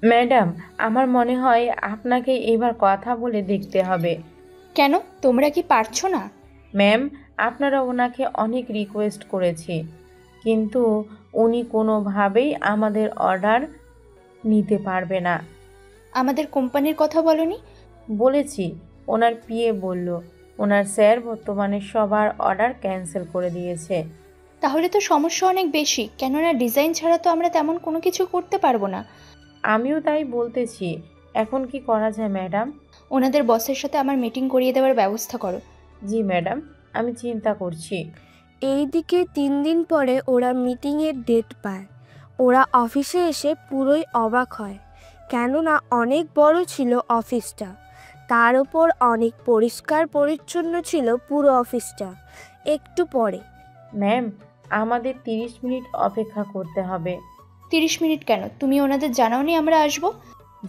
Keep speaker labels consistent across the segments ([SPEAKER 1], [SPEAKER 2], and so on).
[SPEAKER 1] Madam, আমার মনে হয় আপনাকে এবার কথা বলে দেখতে হবে।
[SPEAKER 2] কেন, তোমরা কি পারছো না?
[SPEAKER 1] ম্যাম, আপনারা ওনাকে অনেক রিকোয়েস্ট করেছি, কিন্তু উনি কোনোভাবেই আমাদের অর্ডার নিতে পারবে না।
[SPEAKER 2] আমাদের কোম্পানির কথা বলনি?
[SPEAKER 1] বলেছি, ওনার পিএ বলল ওনার স্যার বর্তমানে সবার অর্ডার ক্যান্সেল করে দিয়েছে।
[SPEAKER 2] তাহলে তো সমস্যা অনেক বেশি, কেননা ডিজাইন ছাড়া তো আমরা তেমন কোনো কিছু করতে পারবো না।
[SPEAKER 1] আমিও তাই বলতেছি, এখন কি করা যায় ম্যাডাম?
[SPEAKER 2] ওনাদের বসের সাথে আমার মিটিং করিয়ে দেওয়ার ব্যবস্থা করো।
[SPEAKER 1] জি ম্যাডাম, আমি চিন্তা করছি।
[SPEAKER 3] এইদিকে 3 দিন পরে ওরা মিটিংয়ের ডেট পায়। ওরা অফিসে এসে পুরোই অবাক হয়, কেননা অনেক বড় ছিল অফিসটা। তার উপর অনেক পরিষ্কার পরিচ্ছন্ন ছিল পুরো অফিসটা। একটু পরে,
[SPEAKER 1] ম্যাম, আমাদের 30 মিনিট অপেক্ষা করতে হবে।
[SPEAKER 2] 30 মিনিট কেন? তুমি ওনাদের জানাওনি আমরা আসবো?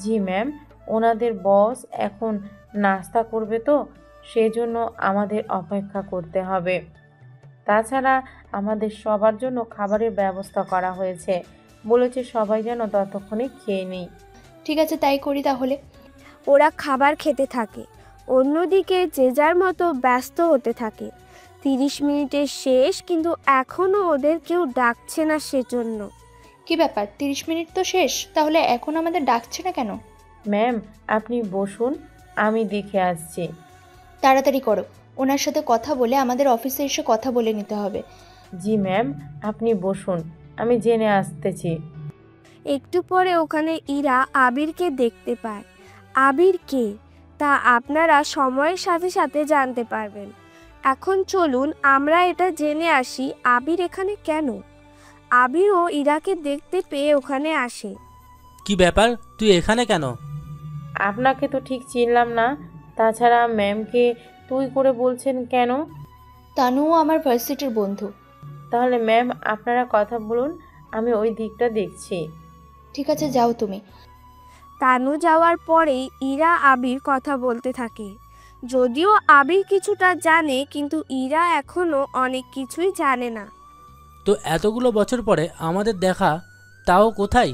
[SPEAKER 1] জি ম্যাম, ওনাদের বস এখন নাস্তা করবে, তো সেজন্য আমাদের অপেক্ষা করতে হবে। তাছাড়া আমাদের সবার জন্য খাবারের ব্যবস্থা করা হয়েছে, বলেছে সবাই যেন ততক্ষণে খেয়ে নেই।
[SPEAKER 2] ঠিক আছে, তাই করি তাহলে।
[SPEAKER 3] ওরা খাবার খেতে থাকে, অন্যদিকে যে যার মতো ব্যস্ত হতে থাকে। 30 মিনিটের শেষ, কিন্তু এখনও ওদের কেউ ডাকছে না সেজন্য।
[SPEAKER 2] কি ব্যাপার, 30 মিনিট তো শেষ, তাহলে এখন আমাদের ডাকছে না কেন?
[SPEAKER 1] ম্যাম, আপনি বসুন, আমি দেখে আসছি।
[SPEAKER 2] তাড়াতাড়ি করো, ওনার সাথে কথা বলে আমাদের অফিসে এসে কথা বলে নিতে হবে।
[SPEAKER 1] জি ম্যাম, আপনি বসুন, আমি জেনে আসতেছি।
[SPEAKER 3] একটু পরে ওখানে ইরা আবিরকে দেখতে পায়। আবির কে তা আপনারা সময়ের সাথে সাথে জানতে পারবেন। এখন চলুন আমরা এটা জেনে আসি আবির এখানে কেন। আবিরও ইরাকে দেখতে পেয়ে ওখানে আসে।
[SPEAKER 4] কি ব্যাপার, তুই এখানে কেন?
[SPEAKER 1] আপনাকে তো ঠিক চিনলাম না, তাছাড়া ম্যামকে তুই করে বলছেন কেন?
[SPEAKER 2] তানুও আমার ভার্সিটির বন্ধু।
[SPEAKER 1] তাহলে ম্যাম, আপনারা কথা বলুন, আমি ওই দিকটা দেখছি।
[SPEAKER 2] ঠিক আছে, যাও তুমি।
[SPEAKER 3] তানু যাওয়ার পরেই ইরা আবির কথা বলতে থাকে। যদিও আবির কিছুটা জানে, কিন্তু ইরা এখনো অনেক কিছুই জানে না।
[SPEAKER 4] তো এতগুলো বছর পরে আমাদের দেখা, তাও কোথায়?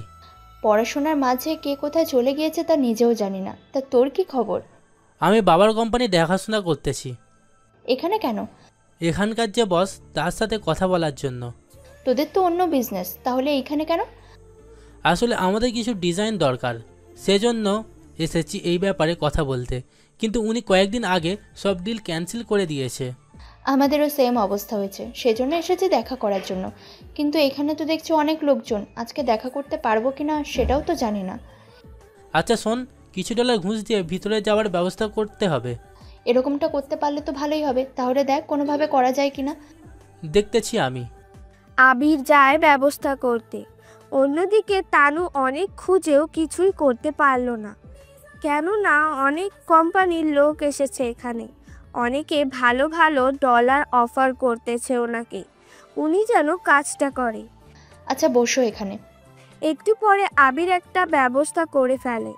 [SPEAKER 2] পড়াশোনার মাঝে কে কোথায় চলে গিয়েছে তা নিজেও জানি না। তা তোর কি খবর?
[SPEAKER 4] আমি বাবার কোম্পানি দেখাশোনা করতেছি।
[SPEAKER 2] এখানে কেন?
[SPEAKER 4] এখানকার যে বস, তার সাথে কথা বলার জন্য।
[SPEAKER 2] তোদের তো অন্য বিজনেস, তাহলে এইখানে কেন?
[SPEAKER 4] আসলে আমাদের কিছু ডিজাইন দরকার, সেজন্য এসেছি এই ব্যাপারে কথা বলতে। কিন্তু উনি কয়েকদিন আগে সব ডিল ক্যান্সেল করে দিয়েছে।
[SPEAKER 2] আমাদেরও সেম অবস্থা হয়েছে, সেজন্য এসেছি দেখা করার জন্য। কিন্তু এখানে তো দেখছি অনেক লোকজন, আজকে দেখা করতে পারবো কিনা সেটাও তো জানি না।
[SPEAKER 4] আচ্ছা শোন, কিছু ডলার ঘুষ দিয়ে ভিতরে যাওয়ার ব্যবস্থা করতে হবে।
[SPEAKER 2] এরকমটা করতে পারলে তো ভালোই হবে, তাহলে দেখ কোনোভাবে করা যায় কিনা।
[SPEAKER 4] দেখতেছি আমি।
[SPEAKER 3] আবির যায় ব্যবস্থা করতে। অন্যদিকে তানু অনেক খুঁজেও কিছুই করতে পারল না, কেননা অনেক কোম্পানির লোক এসেছে এখানে। অনেকে ভালো ভালো ডলার অফার করতেছে ওনাকে, উনি যেন কাজটা করে।
[SPEAKER 2] আচ্ছা বসো এখানে।
[SPEAKER 3] একটু পরে আবির একটা ব্যবস্থা করে ফেলে।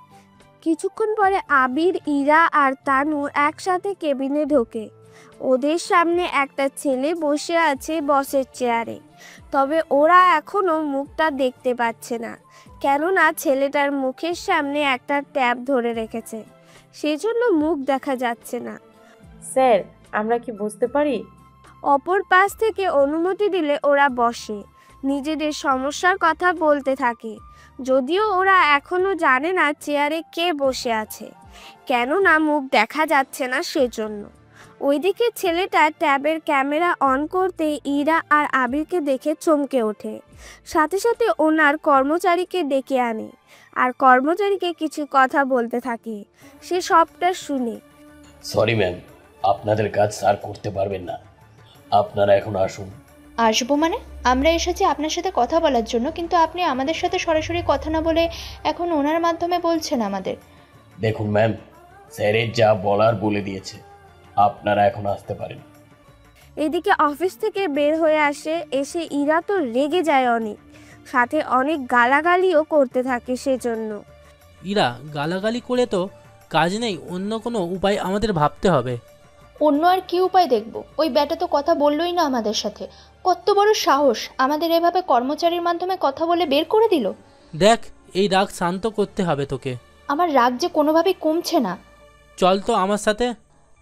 [SPEAKER 3] কিছুক্ষণ পরে আবির, ইরা আর তানু একসাথে কেবিনে ঢোকে। ওদের সামনে একটা ছেলে বসে আছে বসের চেয়ারে, তবে ওরা এখনো মুখটা দেখতে পাচ্ছে না, কেননা ছেলেটার মুখের সামনে একটা ট্যাব ধরে রেখেছে, সেজন্য মুখ দেখা যাচ্ছে না।
[SPEAKER 1] স্যার, আমরা কি বুঝতে পারি?
[SPEAKER 3] অপর পাশ থেকে অনুমতি দিলে ওরা বসে, নিজেদের সমস্যার কথা বলতে থাকে। যদিও ওরা এখনো জানে না চেয়ারে কে বসে আছে, কেননা মুখ দেখা যাচ্ছে না সেজন্য। ওইদিকে ছেলেটা ট্যাবের ক্যামেরা অন করতে ইরা আর আবিরকে দেখে চমকে ওঠে। সাথে সাথে ওনার কর্মচারীকে ডেকে আনে আর কর্মচারীকে কিছু কথা বলতে থাকে। সে সবটা শুনে।
[SPEAKER 5] সরি ম্যাম, আপনাদের কাজ স্যার করতে পারবেন না, আপনারা এখন আসুন।
[SPEAKER 2] আসবো মানে? আমরা এসেছি আপনার সাথে কথা বলার জন্য, কিন্তু আপনি আমাদের সাথে সরাসরি কথা না বলে এখন ওনার মাধ্যমে বলছেন আমাদের।
[SPEAKER 5] দেখুন ম্যাম, স্যারের যা বলার বলে দিয়েছে, আপনারা এখন আসতে পারেন।
[SPEAKER 3] এদিকে অফিস থেকে বের হয়ে এসে ইরা তো রেগে যায় অনেক, সাথে অনেক গালাগালিও করতে থাকে সেজন্য।
[SPEAKER 4] ইরা, গালাগালি করে তো কাজ নেই, অন্য কোনো উপায় আমাদের ভাবতে হবে।
[SPEAKER 2] অন্য আর কি উপায় দেখব? ওই ব্যাটা তো কথা বললোই না আমাদের সাথে। কত বড় সাহস, আমাদের এভাবে কর্মচারীর মাধ্যমে কথা বলে বের করে দিল।
[SPEAKER 4] দেখ, এই রাগ শান্ত করতে হবে তোকে।
[SPEAKER 2] আমার রাগ যে কোনোভাবেই কমছে না।
[SPEAKER 4] চল তো আমার সাথে।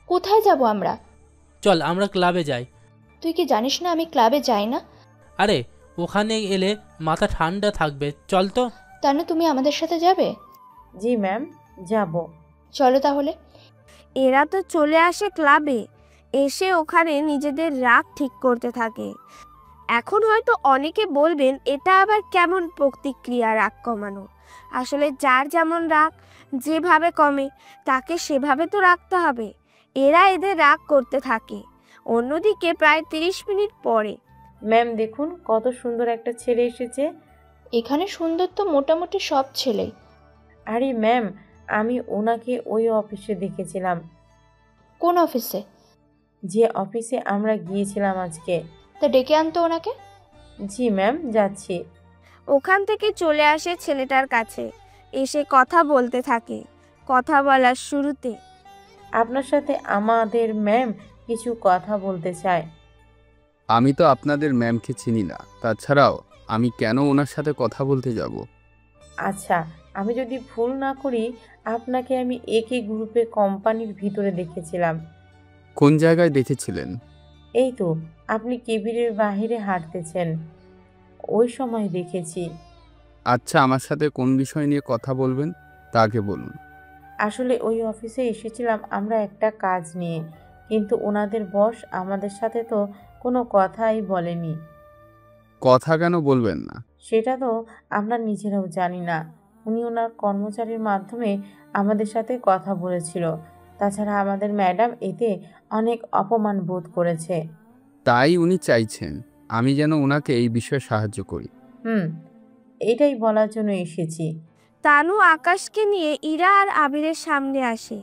[SPEAKER 2] কোথায় যাব আমরা?
[SPEAKER 4] চল আমরা ক্লাবে যাই।
[SPEAKER 2] তুই কি জানিস না আমি ক্লাবে যাই না?
[SPEAKER 4] আরে ওখানে এলে মাথা ঠান্ডা থাকবে, চল তো।
[SPEAKER 2] তানু তুমি আমাদের সাথে যাবে?
[SPEAKER 1] জি ম্যাম, যাব।
[SPEAKER 2] চলো তাহলে।
[SPEAKER 3] এরা তো চলে আসে ক্লাবে, এসে ওখানে নিজেদের রাগ ঠিক করতে থাকে। এখন হয়তো অনেকে বলবেন এটা আবার কেমন প্রতিক্রিয়া রাগ কমানো। আসলে যার যেমন রাগ যেভাবে কমে তাকে সেভাবে তো রাখতে হবে। এরা এদের রাগ করতে থাকে। অন্যদিকে প্রায় 30 মিনিট পরে
[SPEAKER 1] ম্যাম দেখুন কত সুন্দর একটা ছেলে এসেছে।
[SPEAKER 2] এখানে সুন্দর তো মোটামুটি সব ছেলেই।
[SPEAKER 1] আরে ম্যাম, আমি ওনাকে ওই অফিসে দেখেছিলাম,
[SPEAKER 2] কোন অফিসে?
[SPEAKER 1] যে অফিসে আমরা গিয়েছিলাম আজকে।
[SPEAKER 2] তা ডেকে আনতো ওনাকে।
[SPEAKER 1] জি ম্যাম, যাচ্ছি।
[SPEAKER 3] ওখান থেকে চলে আসে ছেলেটার কাছে, এসে কথা বলতে থাকে। কথা বলার শুরুতে
[SPEAKER 1] আপনার সাথে আমাদের ম্যাম কিছু কথা বলতে চায়।
[SPEAKER 6] আমি তো আপনাদের ম্যামকে চিনি না, তাছাড়াও আমি কেন ওনার সাথে কথা বলতে যাব?
[SPEAKER 1] আচ্ছা, আমি যদি ভুল না করি আপনাকে আমি একই গ্রুপে কোম্পানির ভিতরে দেখেছিলাম।
[SPEAKER 6] কোন জায়গায় দেখেছিলেন?
[SPEAKER 1] এই তো আপনি কেবিনের বাইরে হাঁটতেছেন, ওই সময় দেখেছি।
[SPEAKER 6] আচ্ছা, আমার সাথে কোন বিষয় নিয়ে কথা বলবেন তা আগে বলুন।
[SPEAKER 1] আসলে ওই অফিসে এসেছিলাম আমরা একটা কাজ নিয়ে, কিন্তু ওনাদের বস আমাদের সাথে তো কোনো কথাই বলেনি।
[SPEAKER 6] কথা কেন বলবেন না?
[SPEAKER 1] সেটা তো আমরা নিজেরাও জানি না। উনি ওনার কর্মচারীর মাধ্যমে আমাদের সাথে কথা বলেছিল। তাছাড়া আমাদের ম্যাডাম এতে অনেক অপমান বোধ করেছে।
[SPEAKER 6] তাই উনি চাইছেন আমি যেন ওনাকে এই বিষয়ে সাহায্য করি।
[SPEAKER 1] এটাই বলার জন্য এসেছি।
[SPEAKER 3] তানু আকাশকে নিয়ে ইরা আর আবিরের সামনে আসে।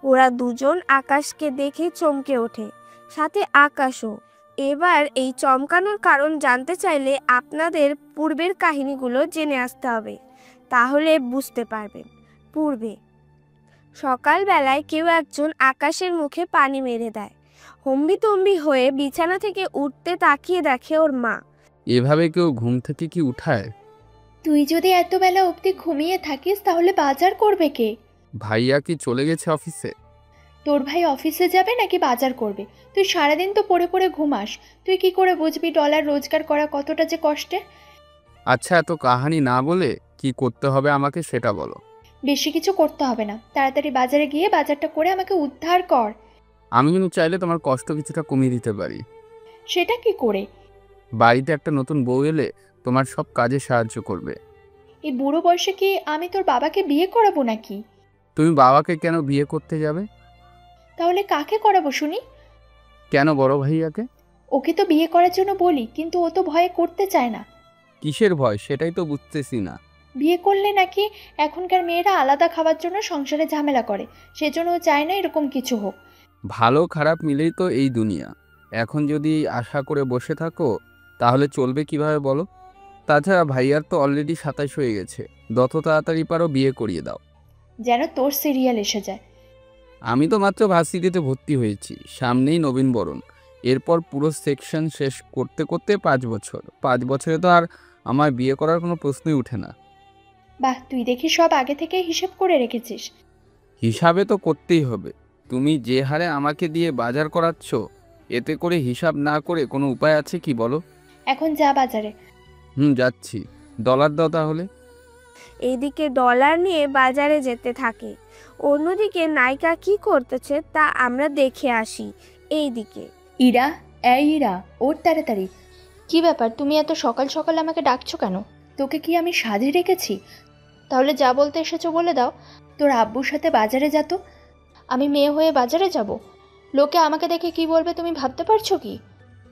[SPEAKER 3] ওরা দুজন আকাশকে দেখে চমকে ওঠে, সাথে আকাশও। এবার এই চমকানোর কারণ জানতে চাইলে আপনাদের পূর্বের কাহিনীগুলো জেনে আসতে হবে, তাহলে বুঝতে পারবেন। পূর্বে সকালবেলায় কেউ একজন আকাশের মুখে পানি মেরে দেয়। হম্বিতম্বি হয়ে বিছানা থেকে উঠতে তাকিয়ে দেখে ওর মা।
[SPEAKER 6] এভাবে কেউ ঘুম থেকে কি উঠায়?
[SPEAKER 2] তুই যদি এত বেলা অবধি ঘুমিয়ে থাকিস তাহলে বাজার করবে কে?
[SPEAKER 6] ভাইয়া কি চলে গেছে অফিসে?
[SPEAKER 2] তোর ভাই অফিসে যাবে নাকি বাজার করবে? তুই সারাদিন তো পড়ে পড়ে ঘুমাস, তুই কি করে বুঝবি ডলার রোজগার করা কতটা যে কষ্টের?
[SPEAKER 6] আচ্ছা, এত কাহানি না বলে কি করতে হবে আমাকে সেটা বলো।
[SPEAKER 2] বেশি কিছু করতে হবে না, তাড়াতাড়ি বাজারে গিয়ে বাজারটা করে আমাকে উদ্ধার কর।
[SPEAKER 6] আমি কিন্তু চাইলে তোমার কষ্ট কিছুটা কমিয়ে দিতে পারি।
[SPEAKER 2] সেটা কি করে?
[SPEAKER 6] বাড়িতে একটা নতুন বউ এলে তোমার সব কাজে সাহায্য করবে।
[SPEAKER 2] এই বুড়ো বয়সে কি আমি তোর বাবাকে বিয়ে করাবো নাকি?
[SPEAKER 6] তুমি বাবাকে কেন বিয়ে করতে যাবে?
[SPEAKER 2] তাহলে কাকে করাবো শুনি?
[SPEAKER 6] কেন বড় ভাইয়াকে?
[SPEAKER 2] ওকে তো বিয়ে করার জন্য বলি, কিন্তু ও তো ভয়ে করতে চায় না।
[SPEAKER 6] কিসের ভয় সেটাই তো বুঝতেছি না।
[SPEAKER 2] বিয়ে করলে নাকি এখনকার মেয়েরা আলাদা খাওয়ার জন্য সংসারে ঝামেলা করে, সেজন্য ও চায় না এরকম কিছু হোক।
[SPEAKER 6] ভালো খারাপ মিলেই তো এই দুনিয়া। এখন যদি আশা করে বসে থাকো তাহলে চলবে কিভাবে বলো? তাছাড়া ভাইয়ার তো অলরেডি 27 হয়ে গেছে, যত তাড়াতাড়ি পারো বিয়ে করিয়ে দাও।
[SPEAKER 2] যেন তোর সিরিয়াল এসে যায়।
[SPEAKER 6] আমি তো মাত্র ভার্সিটিতে ভর্তি হয়েছি, সামনেই নবীনবরণ। এরপর পুরো সেকশন শেষ করতে করতে 5 বছর। 5 বছরে তো আর আমার বিয়ে করার কোনো প্রশ্নই ওঠে না।
[SPEAKER 2] বাহ, তুই দেখি সব আগে থেকে হিসেব করে রেখেছিস।
[SPEAKER 6] হিসাবে তো করতেই হবে। তুমি যে হারে আমাকে দিয়ে বাজার করাচ্ছ, এতে করে হিসাব না করে কোনো উপায় আছে কি বলো?
[SPEAKER 2] এখন যা বাজারে।
[SPEAKER 6] যাচ্ছি। ডলার দাও তাহলে।
[SPEAKER 3] এইদিকে ডলার নিয়ে বাজারে যেতে থাকে। অন্যদিকে নায়িকা কি করতেছে তা আমরা দেখে আসি। এইদিকে
[SPEAKER 2] ইরা, এই ইরা, ওর তাড়াতাড়ি। কি ব্যাপার, তুমি এত সকাল সকাল আমাকে ডাকছো কেন? তোকে কি আমি সাজিয়ে রেখেছি? তাহলে যা বলতে এসেছো বলে দাও। তোর আব্বুর সাথে বাজারে যা তো। আমি মেয়ে হয়ে বাজারে যাব? লোকে আমাকে দেখে কি বলবে তুমি ভাবতে পারছো কি?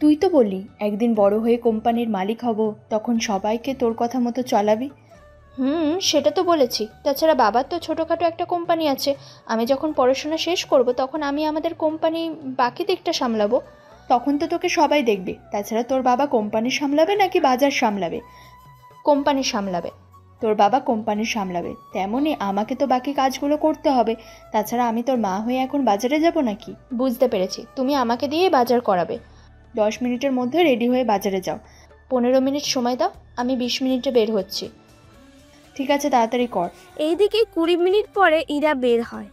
[SPEAKER 2] তুই তো বললি একদিন বড় হয়ে কোম্পানির মালিক হব, তখন সবাইকে তোর কথা মতো চালাবি। সেটা তো বলেছি। তাছাড়া বাবার তো ছোটোখাটো একটা কোম্পানি আছে। আমি যখন পড়াশোনা শেষ করব তখন আমি আমাদের কোম্পানি বাকি দিকটা সামলাবো। তখন তো তোকে সবাই দেখবে। তাছাড়া তোর বাবা কোম্পানি সামলাবে নাকি বাজার সামলাবে? কোম্পানি সামলাবে। তোর বাবা কোম্পানি সামলাবে, তেমনই আমাকে তো বাকি কাজগুলো করতে হবে। তাছাড়া আমি তোর মা হয়ে এখন বাজারে যাব নাকি? বুঝতে পেরেছি, তুমি আমাকে দিয়ে বাজার করাবে। 10 মিনিটের মধ্যে রেডি হয়ে বাজারে যাও। 15 মিনিট সময় দাও, আমি 20 মিনিটে বের হচ্ছি। ঠিক আছে, তাড়াতাড়ি কর।
[SPEAKER 3] এইদিকে 20 মিনিট পরে ইরা বের হয়।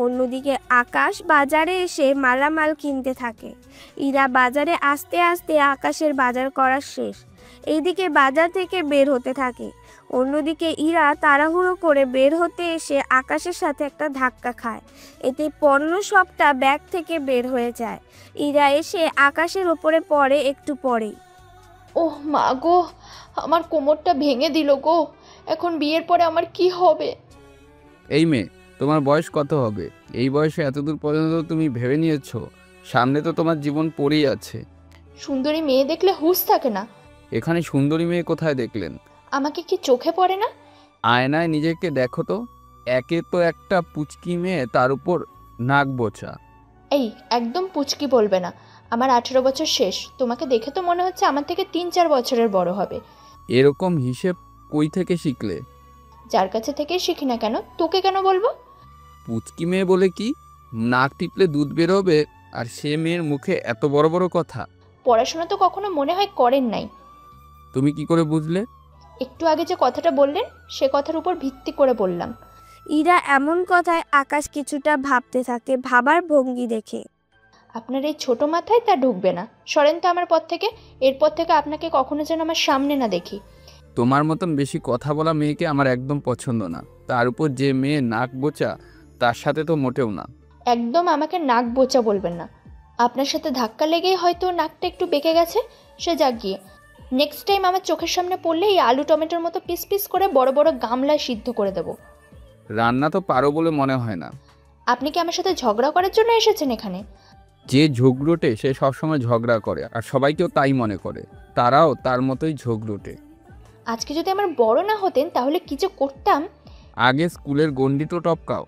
[SPEAKER 3] অন্যদিকে আকাশ বাজারে এসে মালামাল কিনতে থাকে। ইরা বাজারে আস্তে আস্তে আকাশের বাজার করা শেষ। এইদিকে বাজার থেকে বের হতে থাকে। অন্যদিকে ইরা তাড়াহুড়ো করে বের হতে এসে আকাশের সাথে একটা ধাক্কা খায়। এতে পণ্য সবটা ব্যাগ থেকে বের হয়ে যায়। ইরা এসে আকাশের ওপরে পড়ে একটু পরেই।
[SPEAKER 2] ওহ মা গো, আমার কোমরটা ভেঙে দিল গো। এখন বিয়ের পরে আমার কি হবে?
[SPEAKER 6] এই মেয়ে, তোমার বয়স কত হবে? এই বয়সে এতদূর পর্যন্ত তুমি ভেবে নিয়েছো? সামনে তো তোমার জীবন পড়েই আছে।
[SPEAKER 2] সুন্দরী মেয়ে দেখলে হুঁশ থাকে না?
[SPEAKER 6] এখানে সুন্দরী মেয়ে কোথায় দেখলেন?
[SPEAKER 2] আমাকে কি চোখে পড়ে না?
[SPEAKER 6] আয়নায় নিজেকে দেখো তো। একে তো একটা পুচকি মেয়ে, তার উপর নাক বোচা।
[SPEAKER 2] এই একদম পুচকি বলবে না। আমার 18 বছর শেষ। তোমাকে দেখে তো মনে হচ্ছে আমার থেকে 3-4 বছরের বড় হবে।
[SPEAKER 6] এরকম হিসেব কই থেকে শিখলে?
[SPEAKER 2] যার কাছে থেকেই শিখি না কেন, তোকে কেন বলবো?
[SPEAKER 6] পুচকি মেয়ে বলে কি? নাক টিপলে দুধ বেরোবে, আর সে মেয়ের মুখে এত বড় বড় কথা?
[SPEAKER 2] পড়াশোনা তো কখনো মনে হয় করেন নাই।
[SPEAKER 6] তুমি কি করে বুঝলে?
[SPEAKER 2] একটু আগে যে কথাটা বললেন সে কথার উপর ভিত্তি করে বললাম।
[SPEAKER 3] ইরা এমন কথায় আকাশ কিছুটা ভাবতে থাকে, ভাবার ভঙ্গি দেখে।
[SPEAKER 2] আপনার এই ছোট মাথায় তা ঢুকবে না। সরেন তো আমার পথ থেকে। এরপর থেকে আপনাকে কখনো যেন আমার সামনে না দেখি।
[SPEAKER 6] তোমার মতন বেশি কথা বলা মেয়েকে আমার একদম পছন্দ না। তার উপর যে মেয়ে নাক বোচা, তার সাথে তো মোটেও না।
[SPEAKER 2] একদম আমাকে নাক বোচা বলবেন না। আপনার সাথে ধাক্কা লেগেই হয়তো নাকটা একটু বেঁকে গেছে, সে যাক গিয়ে। নেক্সট টাইম আমার চোখের সামনে পড়লে এই আলু টমেটোর মতো পিস পিস করে বড় বড় গামলায় সিদ্ধ করে দেব।
[SPEAKER 6] রান্না তো পারো বলে মনে হয় না।
[SPEAKER 2] আপনি কি আমার সাথে ঝগড়া করার জন্য এসেছেন এখানে?
[SPEAKER 6] যে ঝগড়ুটে সে সবসময় ঝগড়া করে, আর সবাইকেও তাই মনে করে। তারাও তার মতোই ঝগড়ুটে।
[SPEAKER 2] আজকে যদি আমার বড় না হতেন তাহলে কি যে করতাম।
[SPEAKER 6] আগে স্কুলের গণ্ডি তো টপকাও।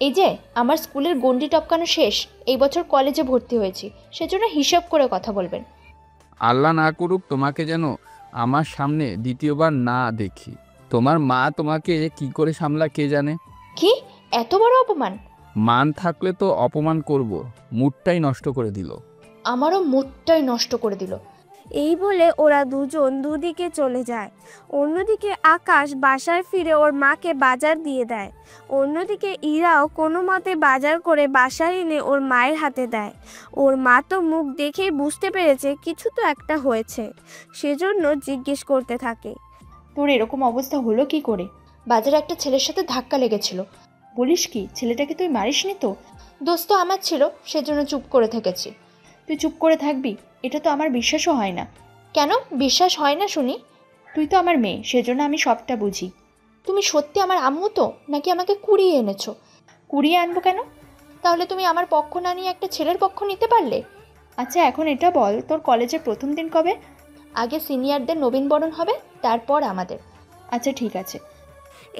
[SPEAKER 2] এই যে আমার স্কুলের গণ্ডি টপকানো শেষ। এই বছর কলেজে ভর্তি হয়েছি, সেজন্য হিসাব করে কথা বলবেন।
[SPEAKER 6] আল্লাহ না করুক তোমাকে যেন আমার সামনে দ্বিতীয়বার না দেখি। তোমার মা তোমাকে কি করে সামলা কে জানে।
[SPEAKER 2] কি এত বড় অপমান!
[SPEAKER 6] মান থাকলে তো অপমান করব। মুডটাই নষ্ট করে দিল।
[SPEAKER 2] আমারও মুডটাই নষ্ট করে দিল।
[SPEAKER 3] এই বলে ওরা দুজন দুদিকে চলে যায়। অন্যদিকে আকাশ বাসায় ফিরে ওর মাকে বাজার দিয়ে দেয়। অন্যদিকে ইরাও কোনো মতে বাজার করে বাসায় এনে ওর মায়ের হাতে দেয়। ওর মা তো মুখ দেখেই বুঝতে পেরেছে কিছু তো একটা হয়েছে, সেজন্য জিজ্ঞেস করতে থাকে।
[SPEAKER 2] তোর এরকম অবস্থা হলো কি করে? বাজারে একটা ছেলের সাথে ধাক্কা লেগেছিল। বলিস কি, ছেলেটাকে তুই মারিসনি তো? দোস্ত আমার ছিল, সেজন্য চুপ করে থেকেছি। তুই চুপ করে থাকবি? এটা তো আমার বিশ্বাসও হয় না। কেন বিশ্বাস হয় না শুনি? তুই তো আমার মেয়ে, সেজন্য আমি সবটা বুঝি। তুমি সত্যি আমার আম্মু তো, নাকি আমাকে কুড়িয়ে এনেছো? কুড়িয়ে আনবো কেন? তাহলে তুমি আমার পক্ষ না নিয়ে একটা ছেলের পক্ষ নিতে পারলে? আচ্ছা এখন এটা বল, তোর কলেজের প্রথম দিন কবে? আগে সিনিয়রদের নবীনবরণ হবে, তারপর আমাদের। আচ্ছা ঠিক আছে।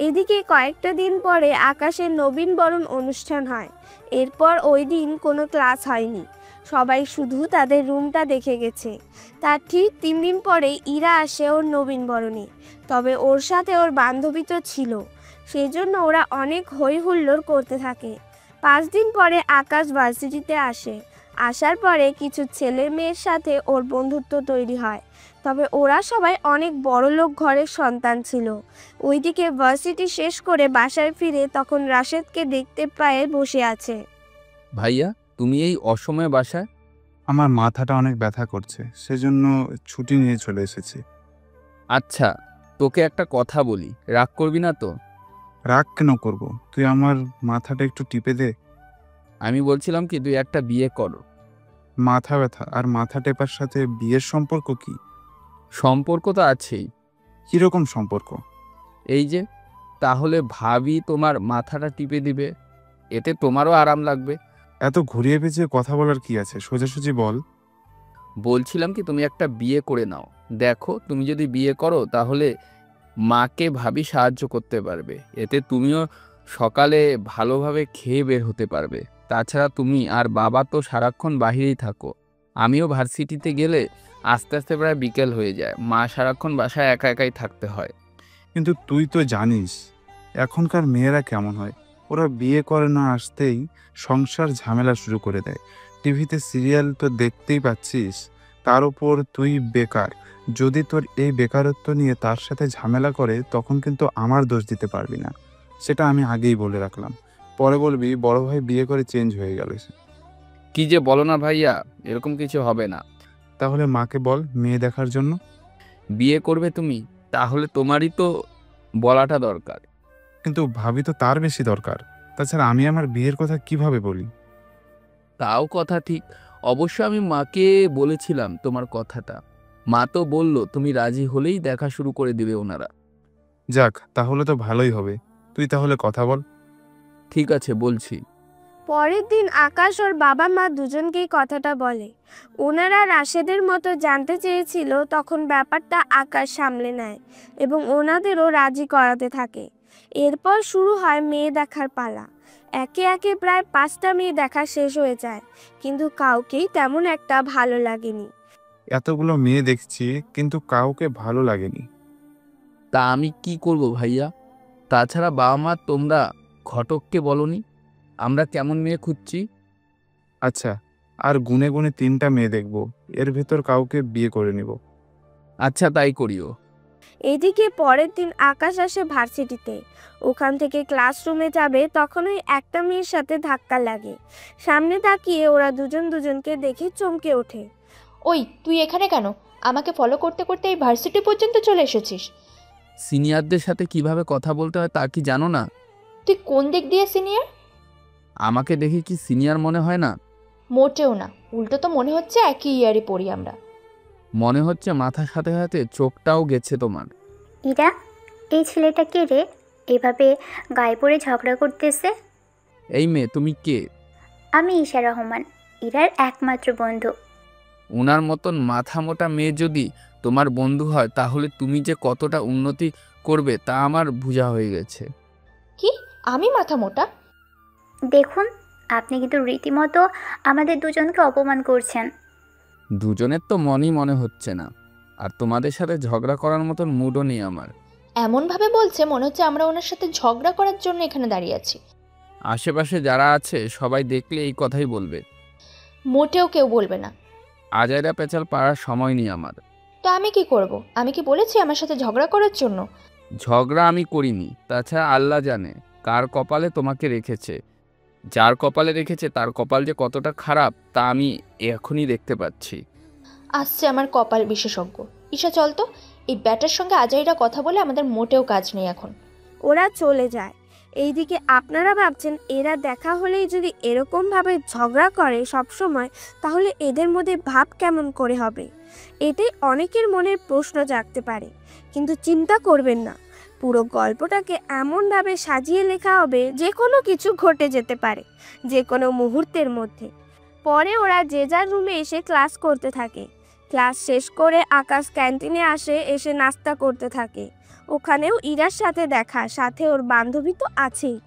[SPEAKER 3] এদিকে কয়েকটা দিন পরে আকাশের নবীনবরণ অনুষ্ঠান হয়। এরপর ওই দিন কোনো ক্লাস হয়নি, সবাই শুধু তাদের রুমটা দেখে গেছে। তার ঠিক 3 দিন পরেই ইরা আসে ওর নবীনবরণে। তবে ওর সাথে ওর বান্ধবী তো ছিল, সেজন্য ওরা অনেক হই হুল্লোড় করতে থাকে। 5 দিন পরে আকাশ ভার্সিটিতে আসে। আসার পরে কিছু ছেলে মেয়ের সাথে ওর বন্ধুত্ব তৈরি হয়। তবে ওরা সবাই অনেক বড়লোক ঘরের সন্তান ছিল। ওইদিকে ভার্সিটি শেষ করে বাসায় ফিরে তখন রাশেদকে দেখতে পায়ে বসে আছে।
[SPEAKER 6] ভাইয়া, তুমি এই অসময়ে বাসায়?
[SPEAKER 7] আমার মাথাটা অনেক ব্যথা করছে, সেজন্য ছুটি নিয়ে চলে এসেছি।
[SPEAKER 6] আচ্ছা, তোকে একটা কথা বলি, রাগ করবি না তো?
[SPEAKER 7] রাগ কেন করব? তুই আমার মাথাটা একটু টিপে দে।
[SPEAKER 6] আমি বলছিলাম কি, তুই একটা বিয়ে কর।
[SPEAKER 7] মাথা ব্যথা আর মাথা টেপার সাথে বিয়ের সম্পর্ক কি?
[SPEAKER 6] সম্পর্ক তো আছেই।
[SPEAKER 7] কিরকম সম্পর্ক?
[SPEAKER 6] এই যে, তাহলে ভাবি তোমার মাথাটা টিপে দিবে, এতে তোমারও আরাম লাগবে।
[SPEAKER 7] এত ঘুরিয়ে পেঁচিয়ে কথা বলার কি আছে, সোজাসুজি বল।
[SPEAKER 6] বলছিলাম কি, তুমি একটা বিয়ে করে নাও। দেখো, তুমি যদি বিয়ে করো তাহলে মাকে ভাবি সাহায্য করতে পারবে। এতে তুমিও সকালে ভালোভাবে খেয়ে বের হতে পারবে। তাছাড়া তুমি আর বাবা তো সারাক্ষণ বাহিরেই থাকো। আমিও ভার্সিটিতে গেলে আস্তে আস্তে প্রায় বিকেল হয়ে যায়। মা সারাক্ষণ বাসায় একা একাই থাকতে হয়।
[SPEAKER 7] কিন্তু তুই তো জানিস এখনকার মেয়েরা কেমন হয়। ওরা বিয়ে করে না আসতেই সংসার ঝামেলা শুরু করে দেয়। টিভিতে সিরিয়াল তো দেখতেই পাচ্ছিস, তার উপর তুই বেকার। যদি তোর এই বেকারত্ব নিয়ে তার সাথে ঝামেলা করে তখন কিন্তু আমার দোষ দিতে পারবি না, সেটা আমি আগেই বলে রাখলাম। পরে বলবি বড় ভাই বিয়ে করে চেঞ্জ হয়ে গেল।
[SPEAKER 6] কি যে বলো না ভাইয়া, এরকম কিছু হবে না।
[SPEAKER 7] তাহলে মাকে বল মেয়ে দেখার জন্য।
[SPEAKER 6] বিয়ে করবে তুমি, তাহলে তোমারই তো বলাটা দরকার।
[SPEAKER 7] কিন্তু ভাবি তো তার বেশি দরকার। তাছাড়া আমি আমার বিয়ের কথা কিভাবে বলি?
[SPEAKER 6] তাও কথা ঠিক। অবশ্য আমি মাকে বলেছিলাম তোমার কথাটা। মা তো বলল তুমি রাজি হলেই দেখা শুরু করে দিবে ওনারা।
[SPEAKER 7] যাক, তাহলে তো ভালোই হবে। তুই তাহলে কথা বল।
[SPEAKER 6] ঠিক আছে, বলছি।
[SPEAKER 3] পরের দিন আকাশ ওর বাবা মা দুজনকেই কথাটা বলে। ওনারা রাশেদের মতো জানতে চেয়েছিল, তখন ব্যাপারটা আকাশ সামলে নেয় এবং ওনাদেরও রাজি করাতে থাকে। এরপর শুরু হয় মেয়ে দেখার পালা। একে একে প্রায় 5টা মেয়ে দেখা শেষ হয়ে যায়, কিন্তু কাউকেই তেমন একটা ভালো লাগেনি।
[SPEAKER 7] এতগুলো মেয়ে দেখছি কিন্তু কাউকে ভালো লাগেনি।
[SPEAKER 6] তা আমি কি করব ভাইয়া? তাছাড়া বাবা মা তোমরা ঘটককে বলনি আমরা কেমন মেয়ে খুঁজছি?
[SPEAKER 7] আচ্ছা, আর গুনে গুনে 3টা মেয়ে দেখব, এর ভেতর কাউকে বিয়ে করে নিব।
[SPEAKER 6] আচ্ছা, তাই করিও।
[SPEAKER 3] এদিকে পরের দিন আকাশ আসে ভার্সিটিতে। ওখান থেকে ক্লাসরুমে যাবে, তখনই একটা মেয়ের সাথে ধাক্কা লাগে। সামনে তাকিয়ে ওরা দুজন দুজনকে দেখে চমকে ওঠে।
[SPEAKER 2] ওই তুই এখানে কেন? আমাকে ফলো করতে করতে এই ভার্সিটি পর্যন্ত চলে এসেছিস?
[SPEAKER 6] সিনিয়রদের সাথে কিভাবে কথা বলতে হয় তা কি জানো না?
[SPEAKER 2] তুই কোন দিক দিয়ে সিনিয়র?
[SPEAKER 6] আমাকে দেখে কি সিনিয়র মনে হয় না?
[SPEAKER 2] মোটেও না, উল্টো তো মনে হচ্ছে একই ইয়ারে পড়ি আমরা।
[SPEAKER 6] মনে হচ্ছে মাথার সাথে সাথে চোখটাও গেছে তোমার।
[SPEAKER 8] ইরা, এই ছেলেটা কে রে? এভাবে গায়ে পড়ে ঝগড়া করতেছে।
[SPEAKER 6] এই মেয়ে, তুমি কে?
[SPEAKER 8] আমি ঈশা রহমান, ইরার একমাত্র বন্ধু।
[SPEAKER 6] ওনার মতন মাথা মোটা মেয়ে যদি তোমার বন্ধু হয় তাহলে তুমি যে কতটা উন্নতি করবে তা আমার বোঝা হয়ে গেছে।
[SPEAKER 2] কি আমি মাথা মোটা?
[SPEAKER 8] দেখুন, আপনি কিন্তু রীতিমতো আমাদের দুজনকে অপমান করছেন।
[SPEAKER 6] দুজনের তো মনই মনে হচ্ছে না, আর তোমাদের সাথে ঝগড়া করার মতন মুডও নেই আমার।
[SPEAKER 2] এমনভাবে বলছে মনে হচ্ছে আমরা ওনার সাথে ঝগড়া করার জন্য এখানে দাঁড়িয়ে আছি।
[SPEAKER 6] আশেপাশে যারা আছে সবাই দেখলে এই কথাই বলবে।
[SPEAKER 2] মোটেও কেউ বলবে না।
[SPEAKER 6] আজাইরা পেঁচাল পাড়ার সময় নেই আমার।
[SPEAKER 2] তো আমি কি করব? আমি কি বলেছি আমার সাথে ঝগড়া করার জন্য?
[SPEAKER 6] ঝগড়া আমি করিনি। তাছাড়া আল্লাহ জানে কার কপালে তোমাকে রেখেছে। যার কপালে রেখেছে তার কপাল যে কতটা খারাপ তা আমি এখনই দেখতে পাচ্ছি।
[SPEAKER 2] আসছে আমার কপাল বিশেষজ্ঞ। ঈশা চল তো, এই ব্যাটার সঙ্গে আজাইরা কথা বলে আমাদের মোটেও কাজ নেই এখন।
[SPEAKER 3] ওরা চলে যায়। এইদিকে আপনারা ভাবছেন এরা দেখা হলেই যদি এরকমভাবে ঝগড়া করে সব সময়, তাহলে এদের মধ্যে ভাব কেমন করে হবে? এটাই অনেকের মনের প্রশ্ন জাগতে পারে। কিন্তু চিন্তা করবেন না, পুরো গল্পটাকে এমনভাবে সাজিয়ে লেখা হবে যে কোনো কিছু ঘটে যেতে পারে যে কোনো মুহূর্তের মধ্যে। পরে ওরা যে যার রুমে এসে ক্লাস করতে থাকে। ক্লাস শেষ করে আকাশ ক্যান্টিনে আসে, এসে নাস্তা করতে থাকে। ওখানেও ইরার সাথে দেখা, সাথে ওর বান্ধবী তো আছেই।